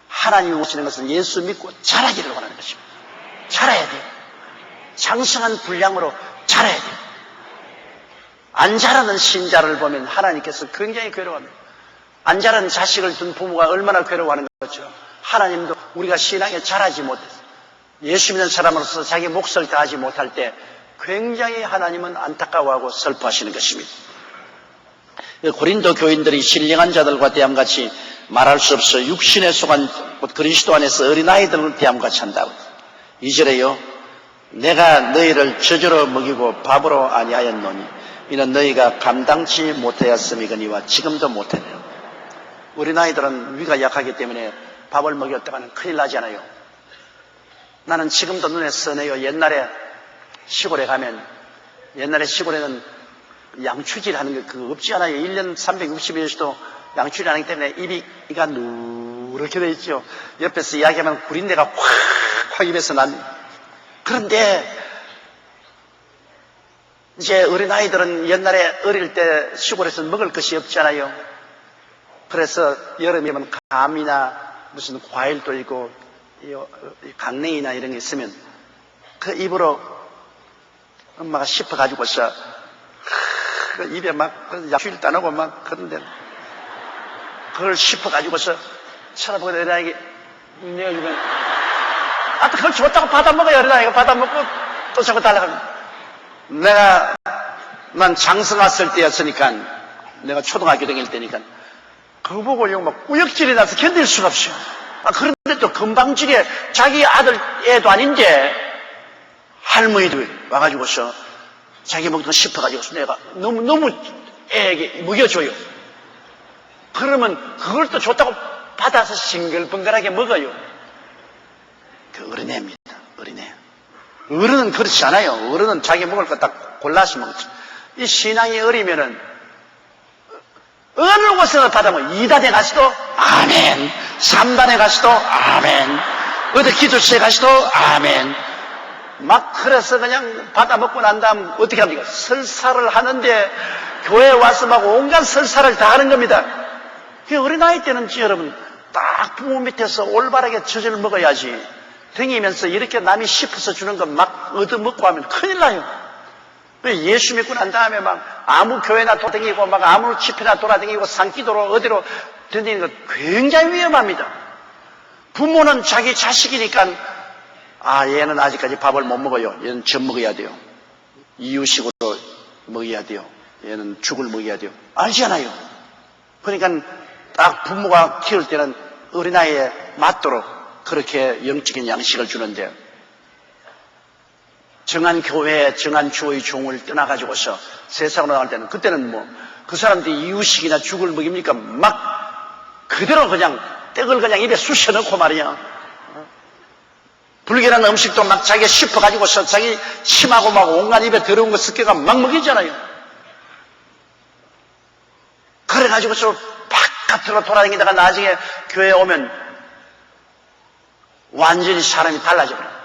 하나님이 오시는 것은 예수 믿고 자라기를 원하는 것입니다. 자라야 돼요. 장성한 분량으로 자라야 돼요. 안 자라는 신자를 보면 하나님께서 굉장히 괴로워합니다. 안 자라는 자식을 둔 부모가 얼마나 괴로워하는 것처럼 하나님도 우리가 신앙에 자라지 못해서 예수 믿는 사람으로서 자기 몫을 다하지 못할 때 굉장히 하나님은 안타까워하고 슬퍼하시는 것입니다. 고린도 교인들이 신령한 자들과 대함같이 말할 수 없어 육신에 속한 그리스도 안에서 어린아이들을 대함같이 한다고. 2절에요. 내가 너희를 젖으로 먹이고 밥으로 아니하였노니 이는 너희가 감당치 못하였음이거니와 지금도 못하네요. 어린아이들은 위가 약하기 때문에 밥을 먹였다가는 큰일 나잖아요. 나는 지금도 눈에 선해요. 옛날에 시골에 가면, 옛날에 시골에는 양추질 하는 게 그거 없지 않아요. 1년 360일에서도 양추질 하기 때문에 이가 누렇게 돼 있죠. 옆에서 이야기하면 구린내가 확 입에서 납니다. 그런데 이제 어린아이들은 옛날에 어릴 때 시골에서 먹을 것이 없잖아요. 그래서 여름이면 감이나 무슨 과일도 있고 강냉이나 이런 게 있으면 그 입으로 엄마가 씹어가지고서 그 입에 막 약주일 따놓고 막 그런데 그걸 씹어가지고서 쳐다보고 어린아이에게 내어주면 아, 그걸 좋다고 받아먹어요. 어린아이가 받아먹고 또 자꾸 달라갑니다. 난 장성 왔을 때였으니까, 내가 초등학교 다닐 때니까 그거 보고 막 꾸역질이 나서 견딜 수가 없어요. 아, 그런데 또 금방지게 자기 아들 애도 아닌데 할머니도 와가지고서 자기 먹던 거 씹어가지고서 내가 너무 애에게 먹여줘요. 그러면 그걸 또 줬다고 받아서 싱글벙글하게 먹어요. 그 어린애입니다. 어린애. 어른은 그렇지 않아요. 어른은 자기 먹을 거 딱 골라서 먹죠. 이 신앙이 어리면은 어느 곳에서 받아면 2단에 가서도 아멘, 3단에 가서도 아멘, 어디 기도실에 가서도 아멘. 막 그래서 그냥 받아 먹고 난 다음 어떻게 합니까? 설사를 하는데 교회에 와서 막 온갖 설사를 다 하는 겁니다. 그 어린아이 때는 여러분 딱 부모 밑에서 올바르게 젖을 먹어야지 댕기면서 이렇게 남이 씹어서 주는 거 막 얻어먹고 하면 큰일 나요. 예수 믿고 난 다음에 막 아무 교회나 돌아다니고 막 아무 집회나 돌아다니고 산기도로 어디로 다니는 거 굉장히 위험합니다. 부모는 자기 자식이니까 얘는 아직까지 밥을 못 먹어요. 얘는 젖 먹어야 돼요. 이유식으로 먹어야 돼요. 얘는 죽을 먹어야 돼요. 알잖아요. 그러니까 딱 부모가 키울 때는 어린아이에 맞도록 그렇게 영적인 양식을 주는데 정한 교회, 정한 주의 종을 떠나가지고서 세상으로 나갈 때는 그때는 뭐 그 사람들이 이유식이나 죽을 먹입니까? 막 그대로 그냥 떡을 그냥 입에 쑤셔 넣고 말이야. 불결한 음식도 막 자기가 씹어가지고서 자기 침하고 막 온갖 입에 더러운 거 섞여가 막 먹이잖아요. 그래가지고서 바깥으로 돌아다니다가 나중에 교회에 오면 완전히 사람이 달라져버려요.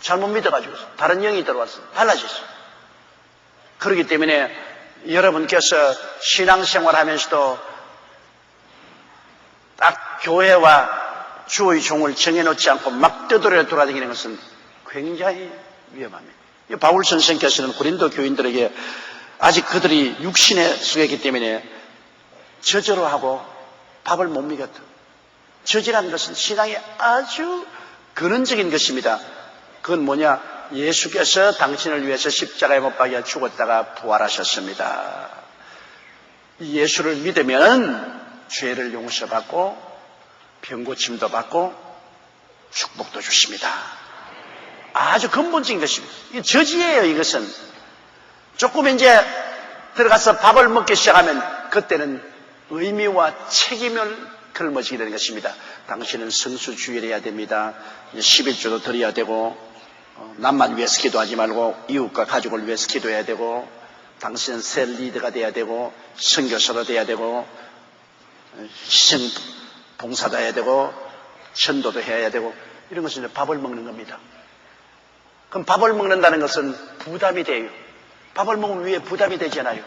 잘못 믿어가지고 다른 영이 들어와서 달라졌어요. 그렇기 때문에 여러분께서 신앙생활 하면서도 딱 교회와 주의 종을 정해놓지 않고 막 떠돌아 돌아다니는 것은 굉장히 위험합니다. 바울 선생께서는 고린도 교인들에게 아직 그들이 육신에 속했기 때문에 저절로 하고 밥을 못 먹였다. 저지라는 것은 신앙의 아주 근원적인 것입니다. 그건 뭐냐? 예수께서 당신을 위해서 십자가에 못 박여 죽었다가 부활하셨습니다. 예수를 믿으면 죄를 용서받고 병고침도 받고 축복도 주십니다. 아주 근본적인 것입니다. 이 저지예요. 이것은 조금 이제 들어가서 밥을 먹기 시작하면 그때는 의미와 책임을 걸머지게 되는 것입니다. 당신은 성수주의를 해야 됩니다. 11조도 드려야 되고 남만 위해서 기도하지 말고 이웃과 가족을 위해서 기도해야 되고 당신은 셀 리더가 돼야 되고 선교사도 돼야 되고 희생 봉사도 해야 되고 전도도 해야 되고 이런 것은 이제 밥을 먹는 겁니다. 그럼 밥을 먹는다는 것은 부담이 돼요. 밥을 먹으면 위에 부담이 되잖아요.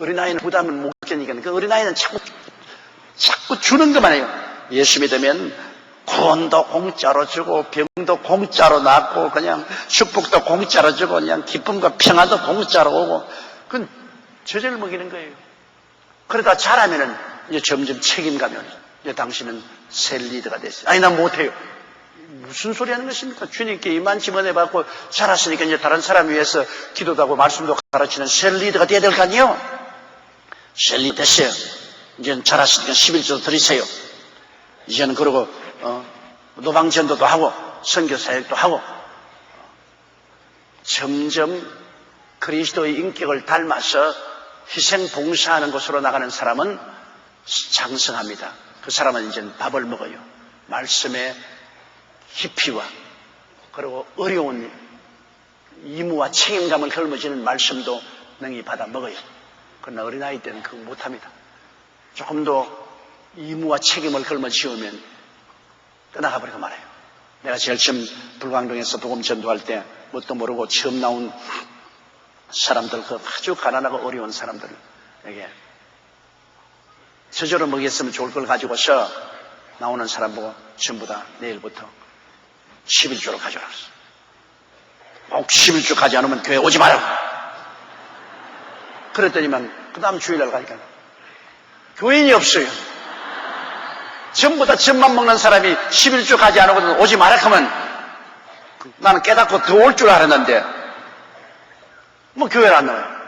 어린아이는 부담을 못 견디니까 그 어린아이는 자꾸 주는 것만 해요. 예수 믿으면 구원도 공짜로 주고 병도 공짜로 낫고 그냥 축복도 공짜로 주고 그냥 기쁨과 평안도 공짜로 오고 그건 저절로 먹이는 거예요. 그러다 자라면은 이제 점점 책임감이 오죠. 이제 당신은 셀 리더가 됐어요. 아니 난 못해요. 무슨 소리 하는 것입니까? 주님께 이만 지원해 받고 자랐으니까 이제 다른 사람 위해서 기도도 하고 말씀도 가르치는 셀 리더가 돼야 될 거 아니에요? 셀 리더 됐어요. 이제는 자랐으니까 11조 드리세요. 이제는 그러고 노방전도도 하고 선교사역도 하고 점점 그리스도의 인격을 닮아서 희생 봉사하는 곳으로 나가는 사람은 장성합니다. 그 사람은 이제 밥을 먹어요. 말씀의 깊이와 그리고 어려운 의무와 책임감을 걸머지는 말씀도 능히 받아 먹어요. 그러나 어린아이 때는 그거 못합니다. 조금 더 의무와 책임을 걸머쥐우면 떠나가 버리고 말아요. 내가 제일 처음 불광동에서 복음 전도할 때 뭣도 모르고 처음 나온 사람들, 그 아주 가난하고 어려운 사람들에게 저절로 먹였으면 좋을 걸 가지고서 나오는 사람 보고 전부 다 내일부터 11조로 가져라 그랬어. 꼭 11조 가지 않으면 교회 오지 말라고. 그랬더니만 그 다음 주일날 가니까 교인이 없어요. 전부 다 젖만 먹는 사람이 11조 가지 않으거든 오지 마라 하면 나는 깨닫고 더 올 줄 알았는데 뭐 교회를 안 나와요.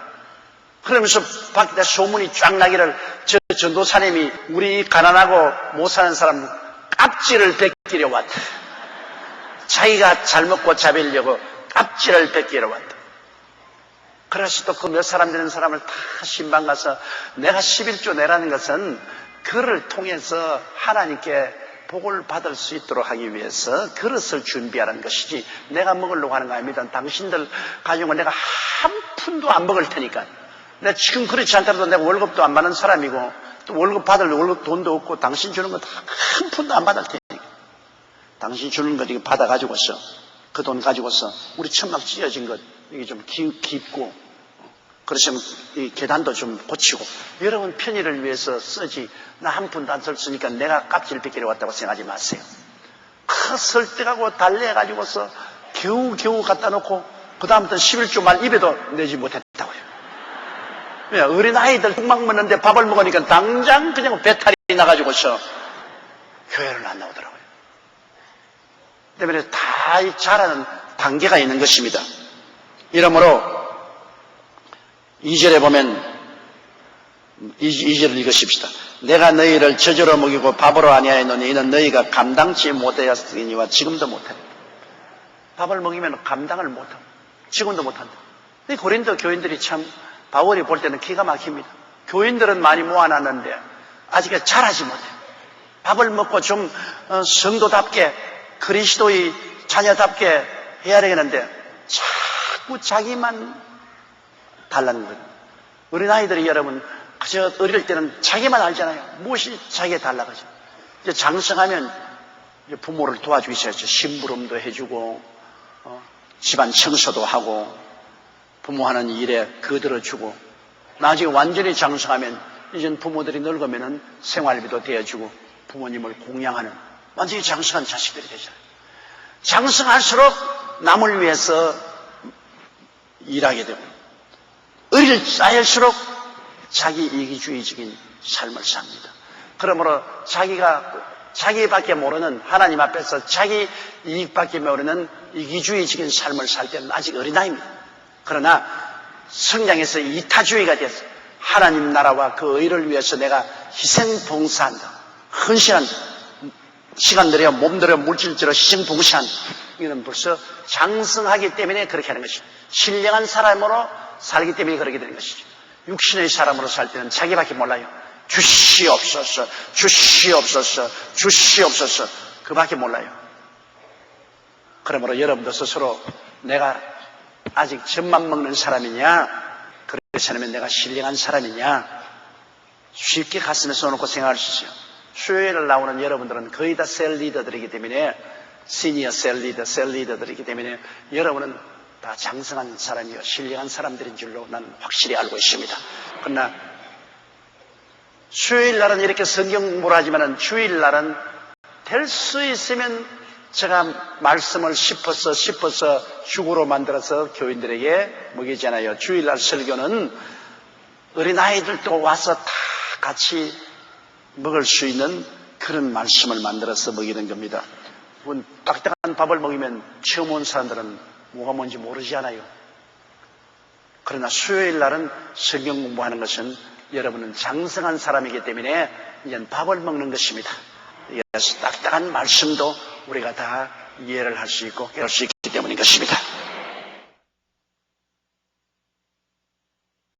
그러면서 밖에다 소문이 쫙 나기를 저 전도사님이 우리 가난하고 못 사는 사람 깝지를 베끼려 왔다. 자기가 잘 먹고 자배려고 깍지를 뺏기러 왔다. 그래서 또 그 몇 사람 되는 사람을 다 신방 가서 내가 11조 내라는 것은 그를 통해서 하나님께 복을 받을 수 있도록 하기 위해서 그릇을 준비하는 것이지 내가 먹으려고 하는 거 아닙니다. 당신들 가지고 내가 한 푼도 안 먹을 테니까. 내가 지금 그렇지 않더라도 내가 월급도 안 받는 사람이고 또 월급 받을 월급 돈도 없고 당신 주는 거 다 한 푼도 안 받을 테니까. 당신 주는 거 이거 받아가지고서 그 돈 가지고서 우리 천막 찢어진 것 이게 좀 깊고 그러시면 이 계단도 좀 고치고 여러분 편의를 위해서 쓰지 나 한 푼도 안 썼으니까 내가 깍지를 뺏기러 왔다고 생각하지 마세요. 그 설득하고 달래가지고서 겨우 갖다 놓고 그 다음부터 11조 말 입에도 내지 못했다고요. 왜? 어린아이들 뚝막 먹는데 밥을 먹으니까 당장 그냥 배탈이 나가지고서 교회를 안 나오더라고요. 때문에 다 자라는 단계가 있는 것입니다. 이러므로 2절에 보면 2절을 읽으십시다. 내가 너희를 저주로 먹이고 밥으로 아니하였노니 이는 너희가 감당치 못하였으니와 지금도 못해. 밥을 먹이면 감당을 못하고 지금도 못한다. 이 고린도 교인들이 참 바울이 볼 때는 기가 막힙니다. 교인들은 많이 모아놨는데 아직 잘하지 못해. 밥을 먹고 좀 성도답게 그리스도의 자녀답게 해야 되겠는데 자꾸 자기만 달라는 거예요. 어린아이들이 여러분 그저 어릴 때는 자기만 알잖아요. 무엇이 자기에 달라가죠. 이제 장성하면 이제 부모를 도와주기 시작하죠. 심부름도 해주고 집안 청소도 하고 부모하는 일에 거들어주고 나중에 완전히 장성하면 이젠 부모들이 늙으면은 생활비도 대어주고 부모님을 공양하는 완전히 장성한 자식들이 되잖아요. 장성할수록 남을 위해서 일하게 되고 의리를 쌓일수록 자기 이기주의적인 삶을 삽니다. 그러므로 자기밖에 모르는 하나님 앞에서 자기 이익밖에 모르는 이기주의적인 삶을 살 때는 아직 어린아이입니다. 그러나 성장해서 이타주의가 돼서 하나님 나라와 그 의를 위해서 내가 희생봉사한다. 헌신한다. 시간 들여 몸 들여 물질 들여 희생봉사한다. 이건 벌써 장성하기 때문에 그렇게 하는 것이죠. 신령한 사람으로 살기 때문에 그렇게 되는 것이죠. 육신의 사람으로 살 때는 자기밖에 몰라요. 주시옵소서, 주시옵소서, 주시옵소서 그밖에 몰라요. 그러므로 여러분도 스스로 내가 아직 젖만 먹는 사람이냐 그렇지 않으면 내가 신령한 사람이냐 쉽게 가슴에 써놓고 생각할 수 있어요. 수요일을 나오는 여러분들은 거의 다 셀 리더들이기 때문에 시니어 셀 리더들이기 때문에 여러분은 다 장성한 사람이요 신령한 사람들인 줄로 나는 확실히 알고 있습니다. 그러나 수요일날은 이렇게 성경 공부를 하지만 주일날은 될 수 있으면 제가 말씀을 씹어서 죽으로 만들어서 교인들에게 먹이잖아요. 주일날 설교는 어린아이들도 와서 다 같이 먹을 수 있는 그런 말씀을 만들어서 먹이는 겁니다. 딱딱한 밥을 먹이면 처음 온 사람들은 뭐가 뭔지 모르지 않아요. 그러나 수요일 날은 성경 공부하는 것은 여러분은 장성한 사람이기 때문에 이제 밥을 먹는 것입니다. 그래서 딱딱한 말씀도 우리가 다 이해를 할 수 있고 깨달을 수 있기 때문인 것입니다.